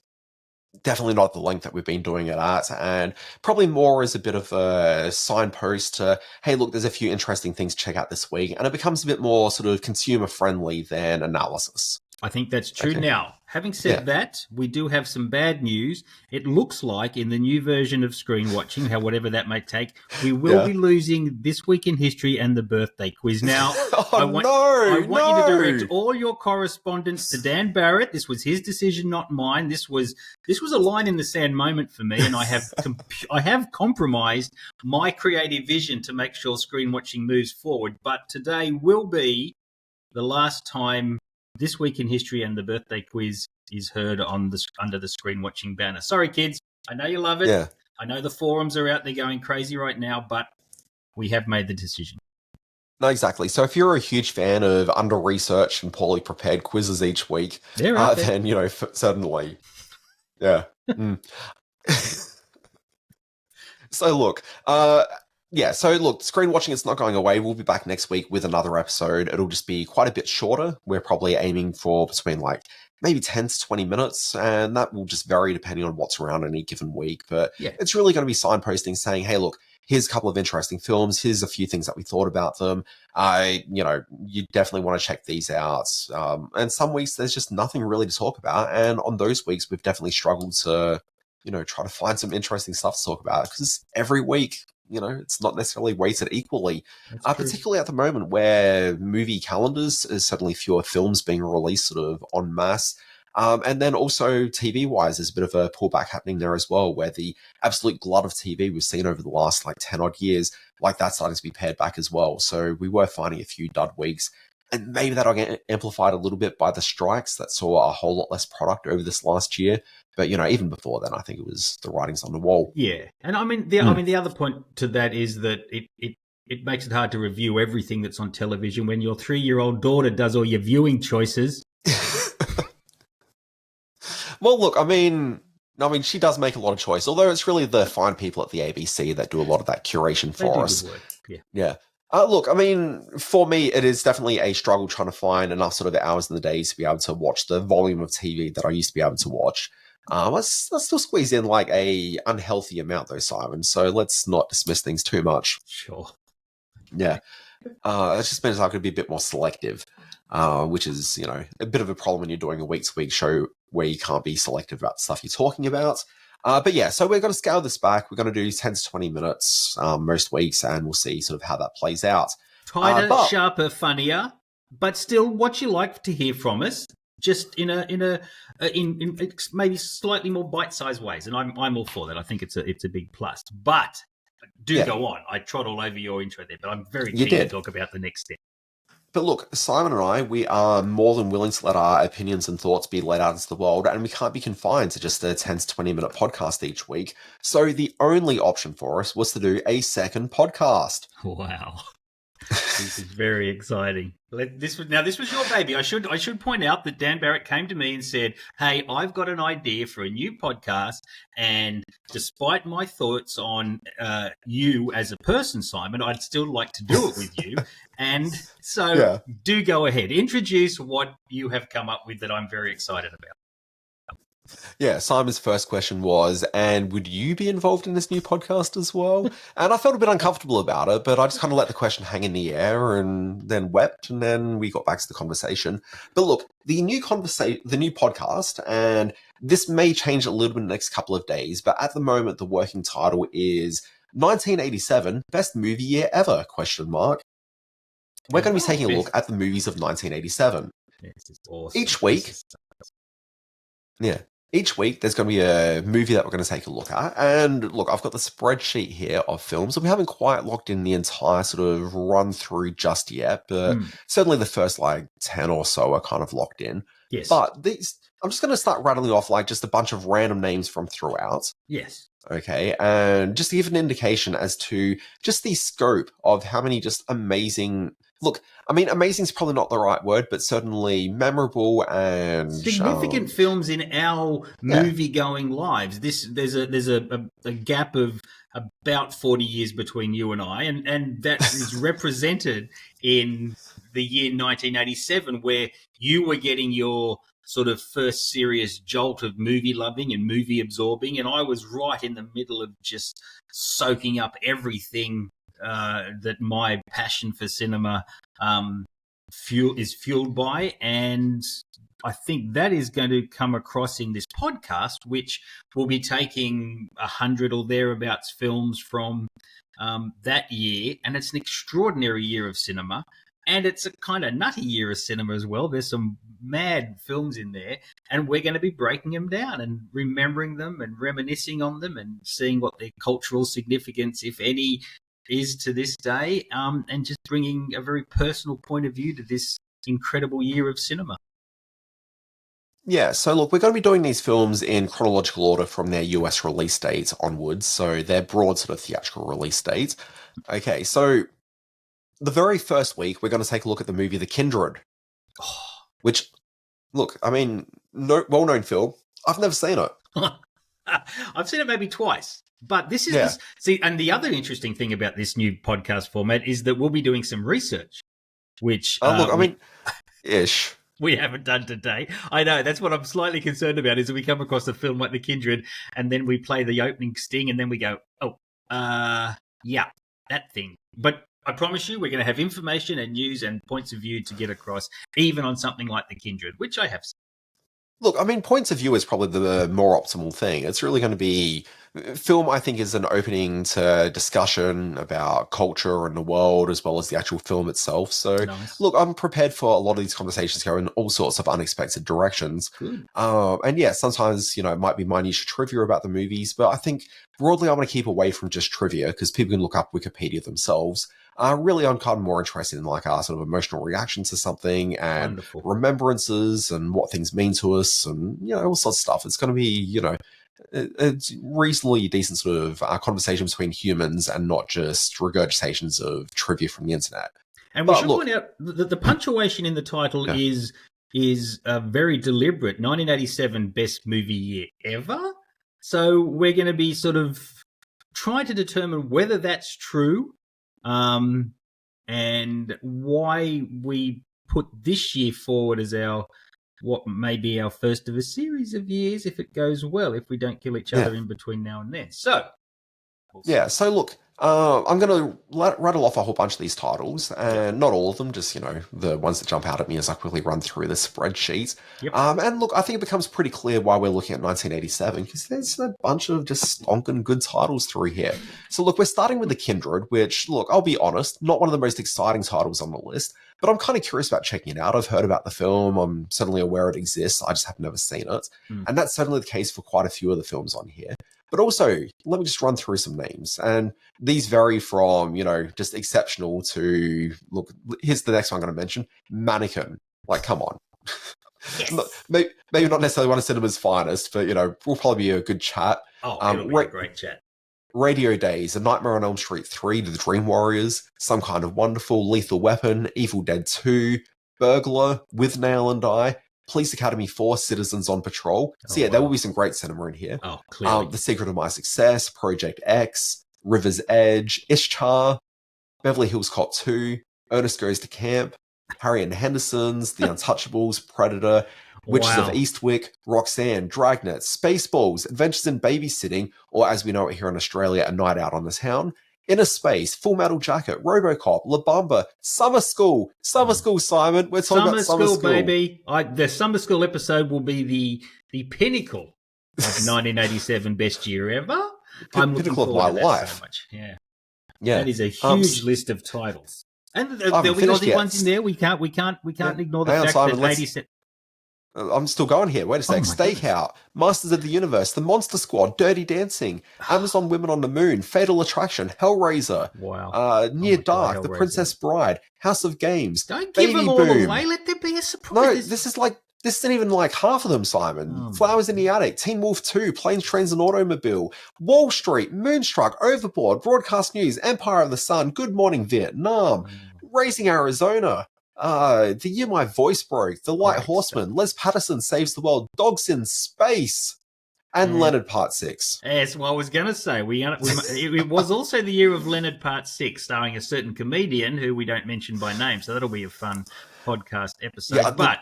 definitely not the length that we've been doing it at, and probably more as a bit of a signpost to, hey, look, there's a few interesting things to check out this week, and it becomes a bit more sort of consumer friendly than analysis. I think that's true. Okay. Now, having said that, we do have some bad news. It looks like in the new version of Screen Watching, whatever that may take, we will be losing This Week in History and the birthday quiz. Now, I want you to direct all your correspondence to Dan Barrett. This was his decision, not mine. This was a line in the sand moment for me, and I have compromised my creative vision to make sure Screen Watching moves forward. But today will be the last time This Week in History and the birthday quiz is heard under the Screen Watching banner. Sorry, kids. I know you love it. Yeah. I know the forums are out there going crazy right now, but we have made the decision. No, exactly. So if you're a huge fan of under-researched and poorly prepared quizzes each week, then, certainly. Yeah. So look, Yeah, so look, screen watching, it's not going away. We'll be back next week with another episode. It'll just be quite a bit shorter. We're probably aiming for between like maybe 10 to 20 minutes, and that will just vary depending on what's around any given week. But it's really going to be signposting saying, hey, look, here's a couple of interesting films. Here's a few things that we thought about them. You definitely want to check these out. And some weeks there's just nothing really to talk about. And on those weeks, we've definitely struggled to, try to find some interesting stuff to talk about because every week, it's not necessarily weighted equally, particularly at the moment where movie calendars is suddenly fewer films being released sort of en masse. And then also TV-wise, there's a bit of a pullback happening there as well, where the absolute glut of TV we've seen over the last like 10 odd years, like that's starting to be pared back as well. So we were finding a few dud weeks. And maybe that'll get amplified a little bit by the strikes that saw a whole lot less product over this last year. But, even before then, I think it was the writings on the wall. Yeah. And the other point to that is that it makes it hard to review everything that's on television when your 3-year-old daughter does all your viewing choices. Well, look, she does make a lot of choice, although it's really the fine people at the ABC that do a lot of that curation for us. Yeah. Look, for me, it is definitely a struggle trying to find enough sort of hours in the day to be able to watch the volume of TV that I used to be able to watch. Let's still squeeze in like a unhealthy amount though, Simon. So let's not dismiss things too much. Sure. Yeah. It just means I could be a bit more selective, which is, a bit of a problem when you're doing a week-to-week show where you can't be selective about the stuff you're talking about. But yeah, so we're going to scale this back. We're going to do 10 to 20 minutes most weeks, and we'll see sort of how that plays out. Tighter, sharper, funnier, but still what you like to hear from us, just in maybe slightly more bite-sized ways. And I'm all for that. I think it's a big plus. But go on. I trod all over your intro there, but I'm very keen to talk about the next step. But look, Simon and I, we are more than willing to let our opinions and thoughts be let out into the world, and we can't be confined to just a 10 to 20-minute podcast each week. So the only option for us was to do a second podcast. Wow. This is very exciting. This was your baby. I should point out that Dan Barrett came to me and said, "Hey, I've got an idea for a new podcast, and despite my thoughts on you as a person, Simon, I'd still like to do it with you." And so, do go ahead. Introduce what you have come up with that I'm very excited about. Yeah, Simon's first question was, and would you be involved in this new podcast as well? And I felt a bit uncomfortable about it, but I just kind of let the question hang in the air and then wept, and then we got back to the conversation. But look, the new podcast, and this may change a little bit in the next couple of days, but at the moment, the working title is 1987, Best Movie Year Ever, ? We're going to be taking a look at the movies of 1987. This is awesome. Each week, there's going to be a movie that we're going to take a look at. And look, I've got the spreadsheet here of films, and we haven't quite locked in the entire sort of run through just yet, but certainly the first like 10 or so are kind of locked in. Yes. But I'm just going to start rattling off like just a bunch of random names from throughout. Yes. Okay. And just to give an indication as to just the scope of how many just amazing... Look, amazing is probably not the right word, but certainly memorable and significant films in our movie-going lives. There's a gap of about 40 years between you and I, and that is represented in the year 1987, where you were getting your sort of first serious jolt of movie loving and movie absorbing, and I was right in the middle of just soaking up everything that my passion for cinema is fueled by, and I think that is going to come across in this podcast, which will be taking 100 or thereabouts films from that year, and it's an extraordinary year of cinema, and it's a kind of nutty year of cinema as well. There's some mad films in there, and we're going to be breaking them down and remembering them and reminiscing on them and seeing what their cultural significance, if any, is to this day, and just bringing a very personal point of view to this incredible year of cinema. Yeah, so look, we're going to be doing these films in chronological order from their US release dates onwards, so their broad sort of theatrical release dates. Okay, so the very first week, we're going to take a look at the movie The Kindred, which, look, well-known film. I've never seen it. I've seen it maybe twice. But this is Yeah. see, and the other interesting thing about this new podcast format is that we'll be doing some research, which ish. we haven't done today. I know, that's what I'm slightly concerned about, is that we come across a film like The Kindred and then we play the opening sting and then we go, yeah, that thing. But I promise you, we're going to have information and news and points of view to get across, even on something like The Kindred, which I have seen. Look, I mean, points of view is probably the more optimal thing. It's really going to be film, I think, is an opening to discussion about culture and the world, as well as the actual film itself. So, Nice. look, I'm prepared for a lot of these conversations to go in all sorts of unexpected directions. Good. And yeah, sometimes, it might be minute trivia about the movies, but I think broadly I want to keep away from just trivia because people can look up Wikipedia themselves. Really, I'm kind of more interested in like our sort of emotional reaction to something and Wonderful. remembrances and what things mean to us and, all sorts of stuff. It's going to be, it's reasonably decent sort of conversation between humans and not just regurgitations of trivia from the internet. And we should point out that the punctuation in the title is very deliberate. 1987 best movie year ever. So we're going to be sort of trying to determine whether that's true, and why we put this year forward as what may be our first of a series of years if it goes well, if we don't kill each other in between now and then. So, so look, I'm going to rattle off a whole bunch of these titles, and not all of them, just, the ones that jump out at me as I quickly run through the spreadsheet. Yep. And look, I think it becomes pretty clear why we're looking at 1987, because there's a bunch of just stonking good titles through here. So look, we're starting with The Kindred, which, look, I'll be honest, not one of the most exciting titles on the list, but I'm kind of curious about checking it out. I've heard about the film. I'm certainly aware it exists. I just have never seen it. And that's certainly the case for quite a few of the films on here. But also, let me just run through some names. And these vary from, just exceptional to, look, here's the next one I'm going to mention, Mannequin. Like, come on. Yes. Maybe not necessarily one of cinema's finest, but, will probably be a good chat. Oh, it'll be a great chat. Radio Days, A Nightmare on Elm Street 3, The Dream Warriors, Some Kind of Wonderful, Lethal Weapon, Evil Dead 2, Burglar, With Nail and I, Police Academy 4, Citizens on Patrol. So there will be some great cinema in here. Oh, clearly. The Secret of My Success, Project X, River's Edge, Ishtar, Beverly Hills Cop 2, Ernest Goes to Camp, Harry and the Hendersons, The Untouchables, Predator, Witches of Eastwick, Roxanne, Dragnet, Spaceballs, Adventures in Babysitting, or as we know it here in Australia, A Night Out on the Town, Inner Space, Full Metal Jacket, RoboCop, La Bamba, Summer School, Simon. We're talking about Summer School, baby. The Summer School episode will be the pinnacle of 1987 best year ever. I'm looking pinnacle of forward my to that life. so much. Yeah, Yeah, that is a huge list of titles, and there'll be Aussie ones in there. We can't ignore the fact Simon, that 87. I'm still going here. Wait a sec. Stakeout, Masters of the Universe, The Monster Squad, Dirty Dancing, Amazon Women on the Moon, Fatal Attraction, Hellraiser, Near Dark, The Princess Bride, House of Games, Don't Baby give them all Boom. away. Let there be a surprise. No, this isn't even like half of them, Simon. Flowers in the Attic, Teen Wolf 2, Planes, Trains and Automobile, Wall Street, Moonstruck, Overboard, Broadcast News, Empire of the Sun, Good Morning Vietnam, Raising Arizona, The Year My Voice Broke, The White Horseman, Les Patterson Saves the World, Dogs in Space, and Leonard Part 6. Yes, well, I was going to say, it was also the year of Leonard Part 6, starring a certain comedian who we don't mention by name, so that'll be a fun podcast episode. Yeah, but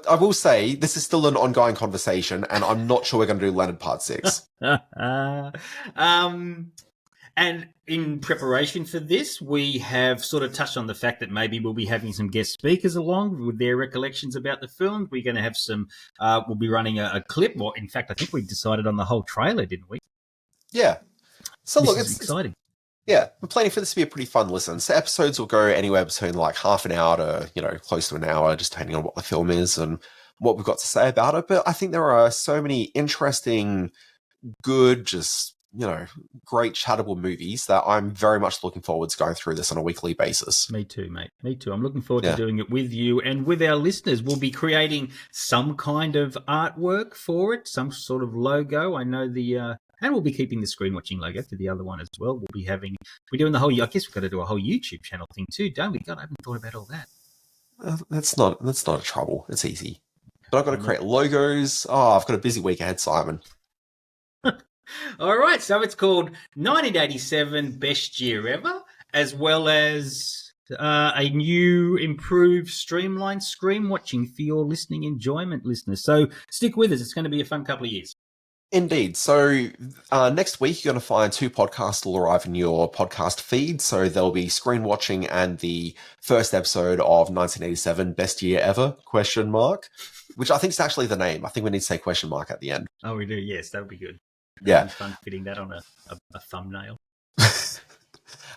I will say, this is still an ongoing conversation, and I'm not sure we're going to do Leonard Part 6. And in preparation for this, we have sort of touched on the fact that maybe we'll be having some guest speakers along with their recollections about the film. We're going to have some, we'll be running a clip. Well, in fact, I think we decided on the whole trailer, didn't we? Yeah. So look, it's exciting. Yeah, we're planning for this to be a pretty fun listen. So episodes will go anywhere between like half an hour to, close to an hour, just depending on what the film is and what we've got to say about it. But I think there are so many interesting, good, just, great chattable movies that I'm very much looking forward to going through this on a weekly basis. Me too, mate. Me too. I'm looking forward to doing it with you and with our listeners. We'll be creating some kind of artwork for it, some sort of logo. I know and we'll be keeping the screen watching logo for the other one as well. We're doing the whole, I guess we've got to do a whole YouTube channel thing too, don't we? God, I haven't thought about all that. That's not a trouble. It's easy. But I've got to create logos. Oh, I've got a busy week ahead, Simon. All right, so it's called 1987 Best Year Ever, as well as a new, improved, streamlined screen watching for your listening enjoyment, listeners. So stick with us. It's going to be a fun couple of years. Indeed. So next week, you're going to find 2 podcasts will arrive in your podcast feed. So there'll be Screen Watching and the first episode of 1987 Best Year Ever, ? Which I think is actually the name. I think we need to say ? At the end. Oh, we do? Yes, that would be good. Yeah. It'd be fun fitting that on a thumbnail.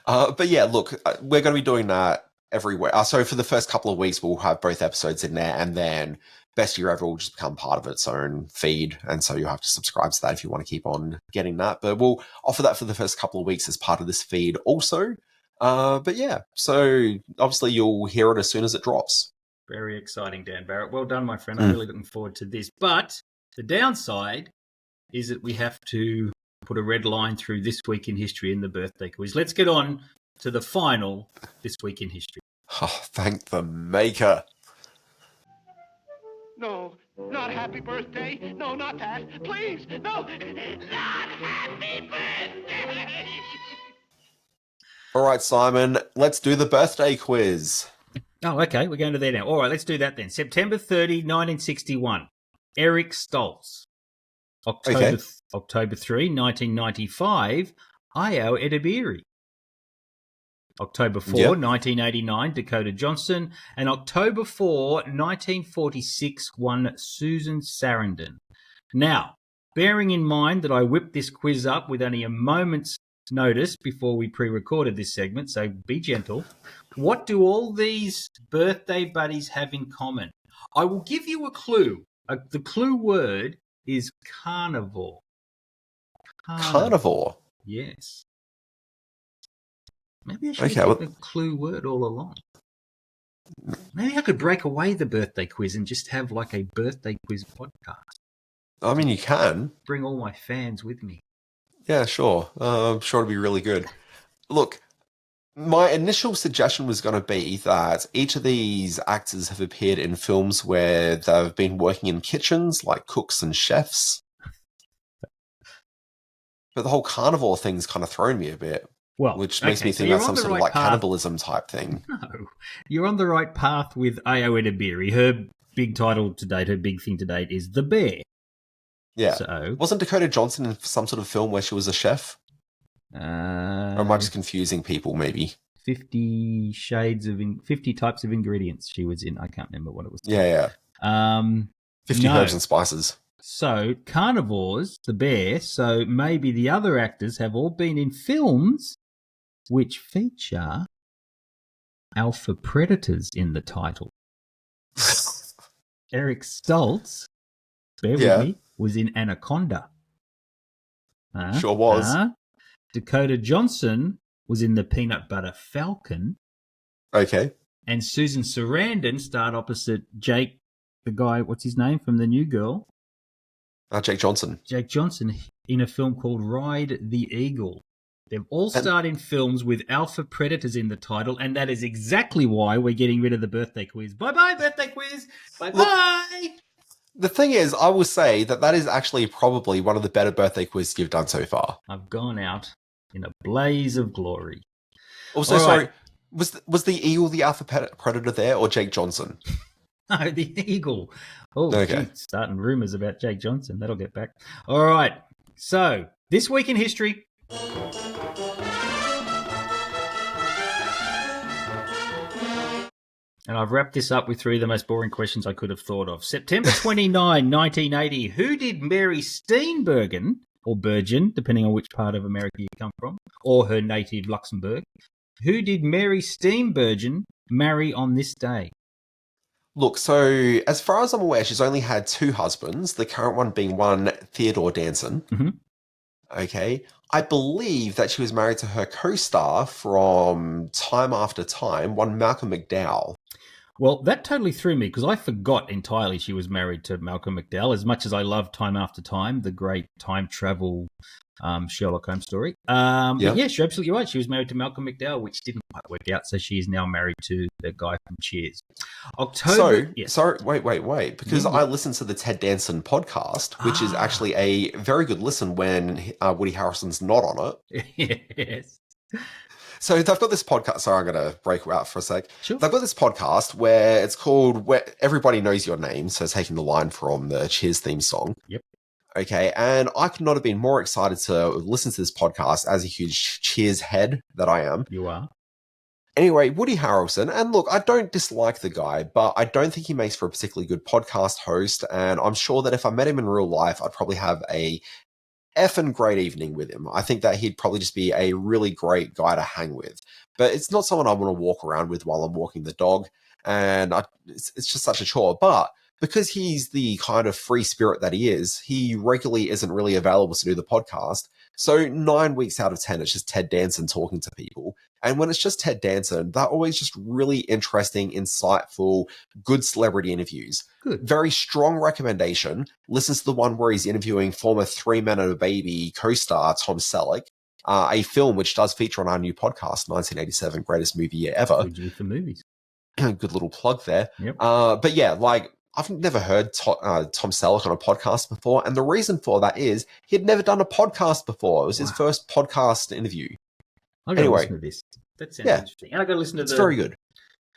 But yeah, look, we're going to be doing that everywhere. So for the first couple of weeks, we'll have both episodes in there, and then Best Year Ever will just become part of its own feed. And so you'll have to subscribe to that if you want to keep on getting that. But we'll offer that for the first couple of weeks as part of this feed also. But yeah, so obviously you'll hear it as soon as it drops. Very exciting, Dan Barrett. Well done, my friend. I'm really looking forward to this. But the downside is that we have to put a red line through This Week in History in the birthday quiz. Let's get on to the final This Week in History. Oh, thank the maker. No, not happy birthday. No, not that. Please, no, not happy birthday. All right, Simon, let's do the birthday quiz. Oh, okay. We're going to there now. All right, let's do that then. September 30, 1961. Eric Stoltz. October 3, 1995. Io Edebiri. October 4, 1989, Dakota Johnson. And October 4, 1946, one Susan Sarandon. Now, bearing in mind that I whipped this quiz up with only a moment's notice before we pre-recorded this segment, so be gentle. What do all these birthday buddies have in common? I will give you a clue. The clue word is carnivore. Carnivore? Yes. Maybe I should have the clue word all along. Maybe I could break away the birthday quiz and just have like a birthday quiz podcast. I mean, you can. Bring all my fans with me. Yeah, sure. I'm sure it'll be really good. Look, my initial suggestion was going to be that each of these actors have appeared in films where they've been working in kitchens, like cooks and chefs. But the whole carnivore thing's kind of thrown me a bit. Well, which makes me think that's some sort of like cannibalism type thing. No, you're on the right path with Io Edebiri. Her big title to date, her big thing to date is The Bear. Yeah. So, wasn't Dakota Johnson in some sort of film where she was a chef? Or am I just confusing people, maybe? 50 types of ingredients she was in. I can't remember what it was. Yeah. 50 herbs and spices. So, carnivores, The Bear, so maybe the other actors have all been in films which feature alpha predators in the title. Eric Stoltz, bear with me, was in Anaconda. Sure was. Dakota Johnson was in The Peanut Butter Falcon. Okay. And Susan Sarandon starred opposite Jake, the guy, what's his name, from The New Girl? Jake Johnson. Jake Johnson in a film called Ride the Eagle. They've all starred in films with alpha predators in the title, and that is exactly why we're getting rid of the birthday quiz. Bye-bye, birthday quiz. Bye-bye. The thing is, I will say that is actually probably one of the better birthday quizzes you've done so far. I've gone out in a blaze of glory. Also, sorry, was the eagle the alpha predator there, or Jake Johnson? No, the eagle. Oh, okay. Geez, starting rumours about Jake Johnson. That'll get back. All right. So, This Week in History. And I've wrapped this up with 3 of the most boring questions I could have thought of. September 29, 1980. Who did Mary Steenburgen, or Bergen, depending on which part of America you come from, or her native Luxembourg, who did Mary Steenburgen marry on this day? Look, so as far as I'm aware, she's only had 2 husbands, the current one being one Theodore Danson. Mm-hmm. Okay. I believe that she was married to her co-star from Time After Time, one Malcolm McDowell. Well, that totally threw me because I forgot entirely she was married to Malcolm McDowell. As much as I love Time After Time, the great time travel Sherlock Holmes story. But yeah, you're absolutely right. She was married to Malcolm McDowell, which didn't quite work out. So she is now married to the guy from Cheers. Wait. Because I listened to the Ted Danson podcast, which is actually a very good listen when Woody Harrelson's not on it. Yes. So they've got this podcast. Sorry, I'm going to break out for a sec. Sure. They've got this podcast where it's called Where Everybody Knows Your Name. So taking the line from the Cheers theme song. Yep. Okay. And I could not have been more excited to listen to this podcast as a huge Cheers head that I am. You are. Anyway, Woody Harrelson, and look, I don't dislike the guy, but I don't think he makes for a particularly good podcast host. And I'm sure that if I met him in real life, I'd probably have a effing great evening with him. I think that he'd probably just be a really great guy to hang with. But it's not someone I want to walk around with while I'm walking the dog. And it's just such a chore. But because he's the kind of free spirit that he is, he regularly isn't really available to do the podcast. So 9 weeks out of 10, it's just Ted Danson talking to people. And when it's just Ted Danson, they're always just really interesting, insightful, good celebrity interviews. Good. Very strong recommendation. Listen to the one where he's interviewing former 3 Men and a Baby co-star Tom Selleck, a film which does feature on our new podcast, 1987 Greatest Movie Year Ever. Good year for movies. Good little plug there. Yep. But yeah, like, I've never heard Tom Selleck on a podcast before, and the reason for that is he'd never done a podcast before. It was his first podcast interview. I've got to listen to this. That sounds interesting. And I've got to listen to it's very good.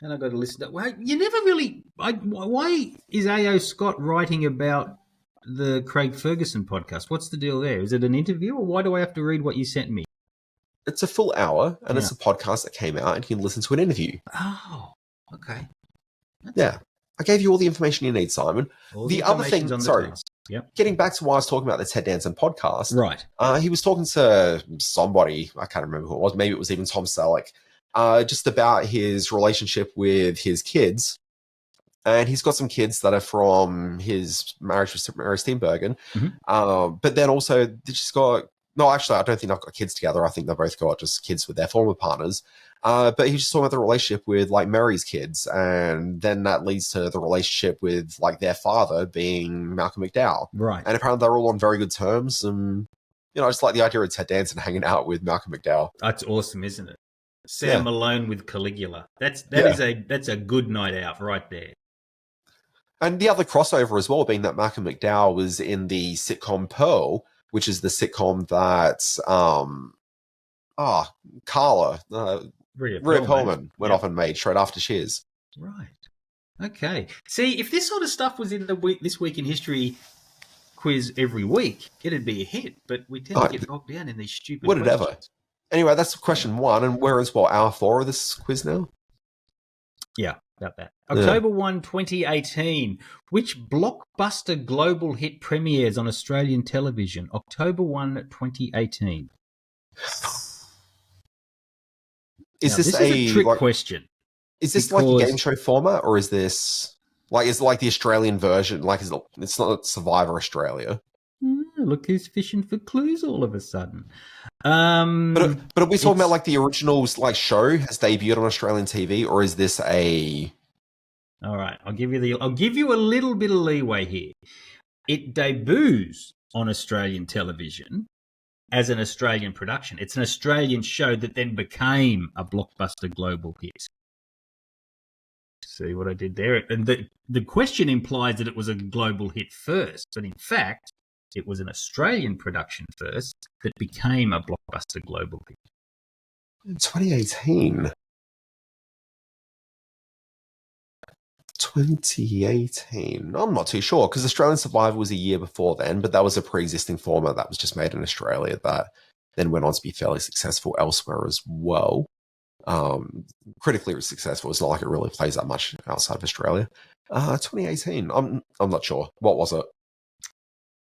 And I've got to listen to... Well, you never really... why is A.O. Scott writing about the Craig Ferguson podcast? What's the deal there? Is it an interview, or why do I have to read what you sent me? It's a full hour, and it's a podcast that came out, and you can listen to an interview. Oh, okay. Yeah. I gave you all the information you need, Simon. The other thing, getting back to why I was talking about the Ted Danson podcast. Right. He was talking to somebody, I can't remember who it was, maybe it was even Tom Selleck, just about his relationship with his kids. And he's got some kids that are from his marriage with Mary Steenburgen. Mm-hmm. But then also, they just got... No, actually, I don't think they've got kids together. I think they've both got just kids with their former partners. But he's just talking about the relationship with, like, Mary's kids. And then that leads to the relationship with, like, their father being Malcolm McDowell. Right. And apparently they're all on very good terms. And, you know, I just like the idea of Ted Danson hanging out with Malcolm McDowell. That's awesome, isn't it? Sam Malone with Caligula. That's a good night out right there. And the other crossover as well being that Malcolm McDowell was in the sitcom Pearl, which is the sitcom that Carla, Rhea Perlman went off and made straight after Cheers. Right. Okay. See, if this sort of stuff was in the This Week in History quiz every week, it'd be a hit. But we tend to get bogged down in these stupid Would it questions. ever? Anyway, that's question 1. And we're as well hour 4 of this quiz now? Yeah, about that. October 1, 2018. Which blockbuster global hit premieres on Australian television? October 1, 2018. This is a trick question. Is this like a game show format, or is this like the Australian version? Like, it's not Survivor Australia. Look who's fishing for clues all of a sudden. But are we talking about like the original like show has debuted on Australian TV, or is this a? All right, I'll give you a little bit of leeway here. It debuts on Australian television as an Australian production. It's an Australian show that then became a blockbuster global hit. See what I did there? And the question implies that it was a global hit first, but in fact, it was an Australian production first that became a blockbuster global hit. In 2018. 2018. I'm not too sure, because Australian Survivor was a year before then, but that was a pre-existing format that was just made in Australia that then went on to be fairly successful elsewhere as well. Critically successful. It's not like it really plays that much outside of Australia. 2018. I'm not sure. What was it?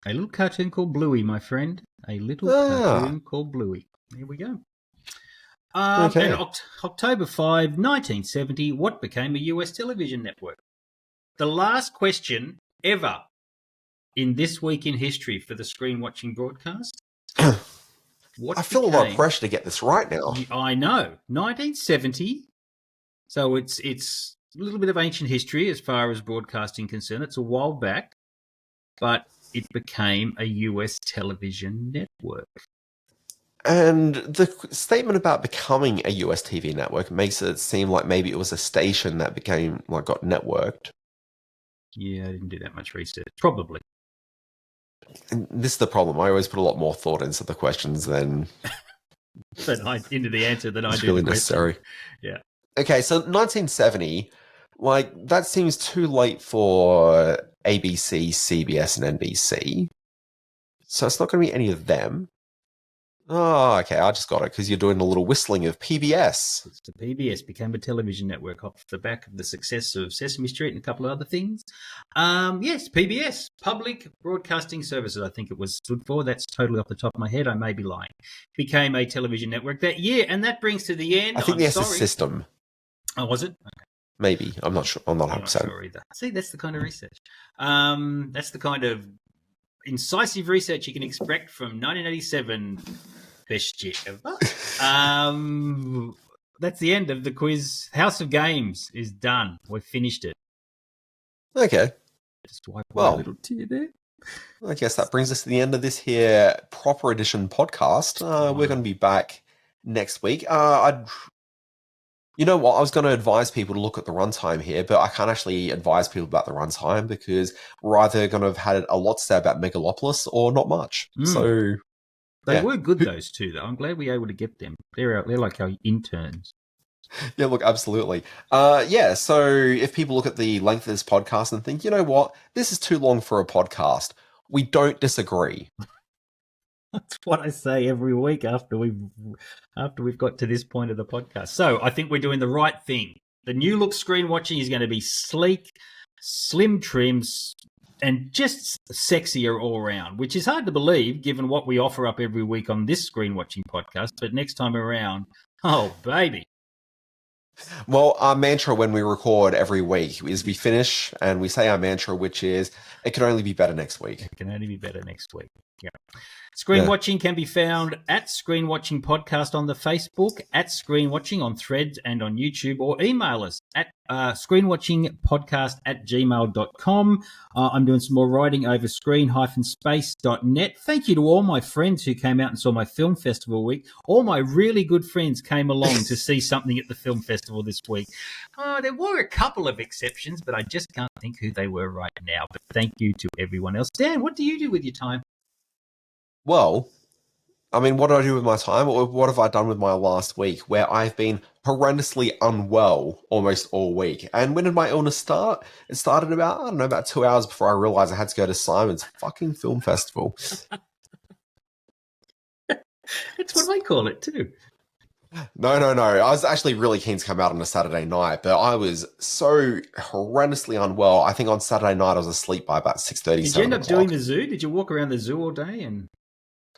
A little cartoon called Bluey, my friend. A little cartoon called Bluey. There we go. Okay. And October 5, 1970, what became a US television network? The last question ever in This Week in History for the Screen Watching broadcast. I feel a lot of pressure to get this right now. I know. 1970. So it's a little bit of ancient history as far as broadcasting concerned. It's a while back, but it became a US television network. And the statement about becoming a US TV network makes it seem like maybe it was a station that became, like, got networked. Yeah, I didn't do that much research. Probably. And this is the problem. I always put a lot more thought into the questions than into the answer than I it's do. really necessary. Yeah. Okay, so 1970, like, that seems too late for ABC, CBS, and NBC. So it's not going to be any of them. Oh, okay, I just got it because you're doing a little whistling of PBS. It's the PBS became a television network off the back of the success of Sesame Street and a couple of other things. Yes, PBS, Public Broadcasting Services, I think it was stood for. That's totally off the top of my head. I may be lying. Became a television network that year, and that brings to the end. I think the S is system. Oh, was it? Okay. Maybe. I'm not sure. I'm not 100%. I'm not sure either. See, that's the kind of research. That's the kind of incisive research you can expect from 1987. Best year ever. That's the end of the quiz. House of Games is done. We've finished it. Okay. Just wipe a little tear there. I guess that brings us to the end of this here proper edition podcast. We're going to be back next week. You know what? I was going to advise people to look at the runtime here, but I can't actually advise people about the runtime because we're either going to have had a lot to say about Megalopolis or not much. So they were good, those two, though. I'm glad we were able to get them. They're like our interns. Yeah, look, absolutely. So if people look at the length of this podcast and think, you know what, this is too long for a podcast, we don't disagree. That's what I say every week after we've got to this point of the podcast. So I think we're doing the right thing. The new look screen watching is going to be sleek, slim trims, and just sexier all around, which is hard to believe given what we offer up every week on this screen watching podcast. But next time around, oh, baby. Well, our mantra when we record every week is we finish and we say our mantra, which is it can only be better next week. It can only be better next week. Yeah. Screen Watching can be found at Screen Watching Podcast on the Facebook, at Screen Watching on Threads and on YouTube, or email us at screenwatchingpodcast@gmail.com. I'm doing some more writing over screen-space.net. Thank you to all my friends who came out and saw my film festival week. All my really good friends came along to see something at the film festival this week. There were a couple of exceptions, but I just can't think who they were right now. But thank you to everyone else. Dan, what do you do with your time? Well, I mean, what do I do with my time? Or what have I done with my last week where I've been horrendously unwell almost all week? And when did my illness start? It started about 2 hours before I realized I had to go to Simon's fucking film festival. That's what I call it too. No. I was actually really keen to come out on a Saturday night, but I was so horrendously unwell. I think on Saturday night I was asleep by about 6:30. Did you end up doing the zoo? Did you walk around the zoo all day? And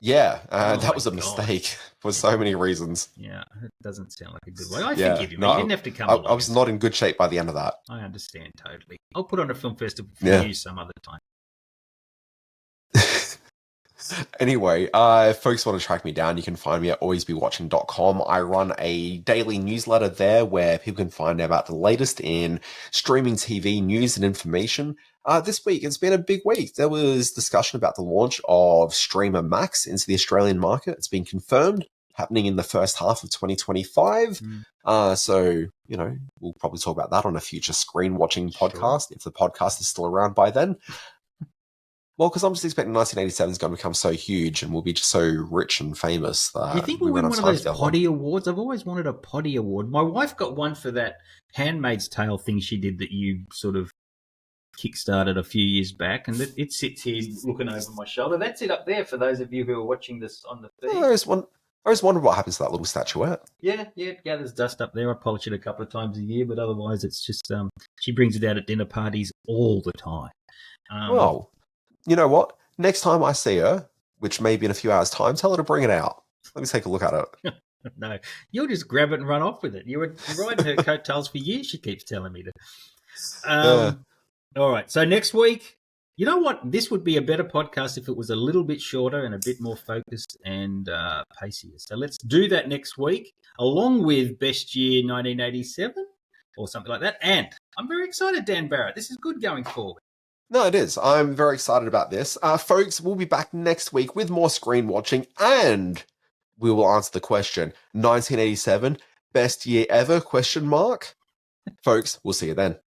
yeah, that was a mistake for so many reasons. Yeah, it doesn't sound like a good way. I forgive you, man. You didn't have to come along. I was not in good shape by the end of that. I understand totally. I'll put on a film festival for you some other time. Anyway, if folks want to track me down, you can find me at alwaysbewatching.com. I run a daily newsletter there where people can find out about the latest in streaming TV news and information. This week, it's been a big week. There was discussion about the launch of Streamer Max into the Australian market. It's been confirmed, happening in the first half of 2025. So, we'll probably talk about that on a future screen watching podcast, if the podcast is still around by then. Well, because I'm just expecting 1987 is going to become so huge and we'll be just so rich and famous. That do you think we'll win one of those Poddy Awards? I've always wanted a Poddy Award. My wife got one for that Handmaid's Tale thing she did that you sort of kickstarted a few years back, and it sits here looking over my shoulder. That's it up there for those of you who are watching this on the feed. I always wondered what happens to that little statuette. Yeah, it gathers dust up there. I polish it a couple of times a year, but otherwise it's just she brings it out at dinner parties all the time. Well, you know what? Next time I see her, which may be in a few hours' time, tell her to bring it out. Let me take a look at it. No, you'll just grab it and run off with it. You were riding her coattails for years, she keeps telling me to. All right, so next week, you know what? This would be a better podcast if it was a little bit shorter and a bit more focused and pacier. So let's do that next week, along with Best Year 1987. or something like that. And I'm very excited, Dan Barrett. This is good going forward. No, it is. I'm very excited about this. Folks, we'll be back next week with more screen watching, and we will answer the question, 1987, best year ever, question mark? Folks, we'll see you then.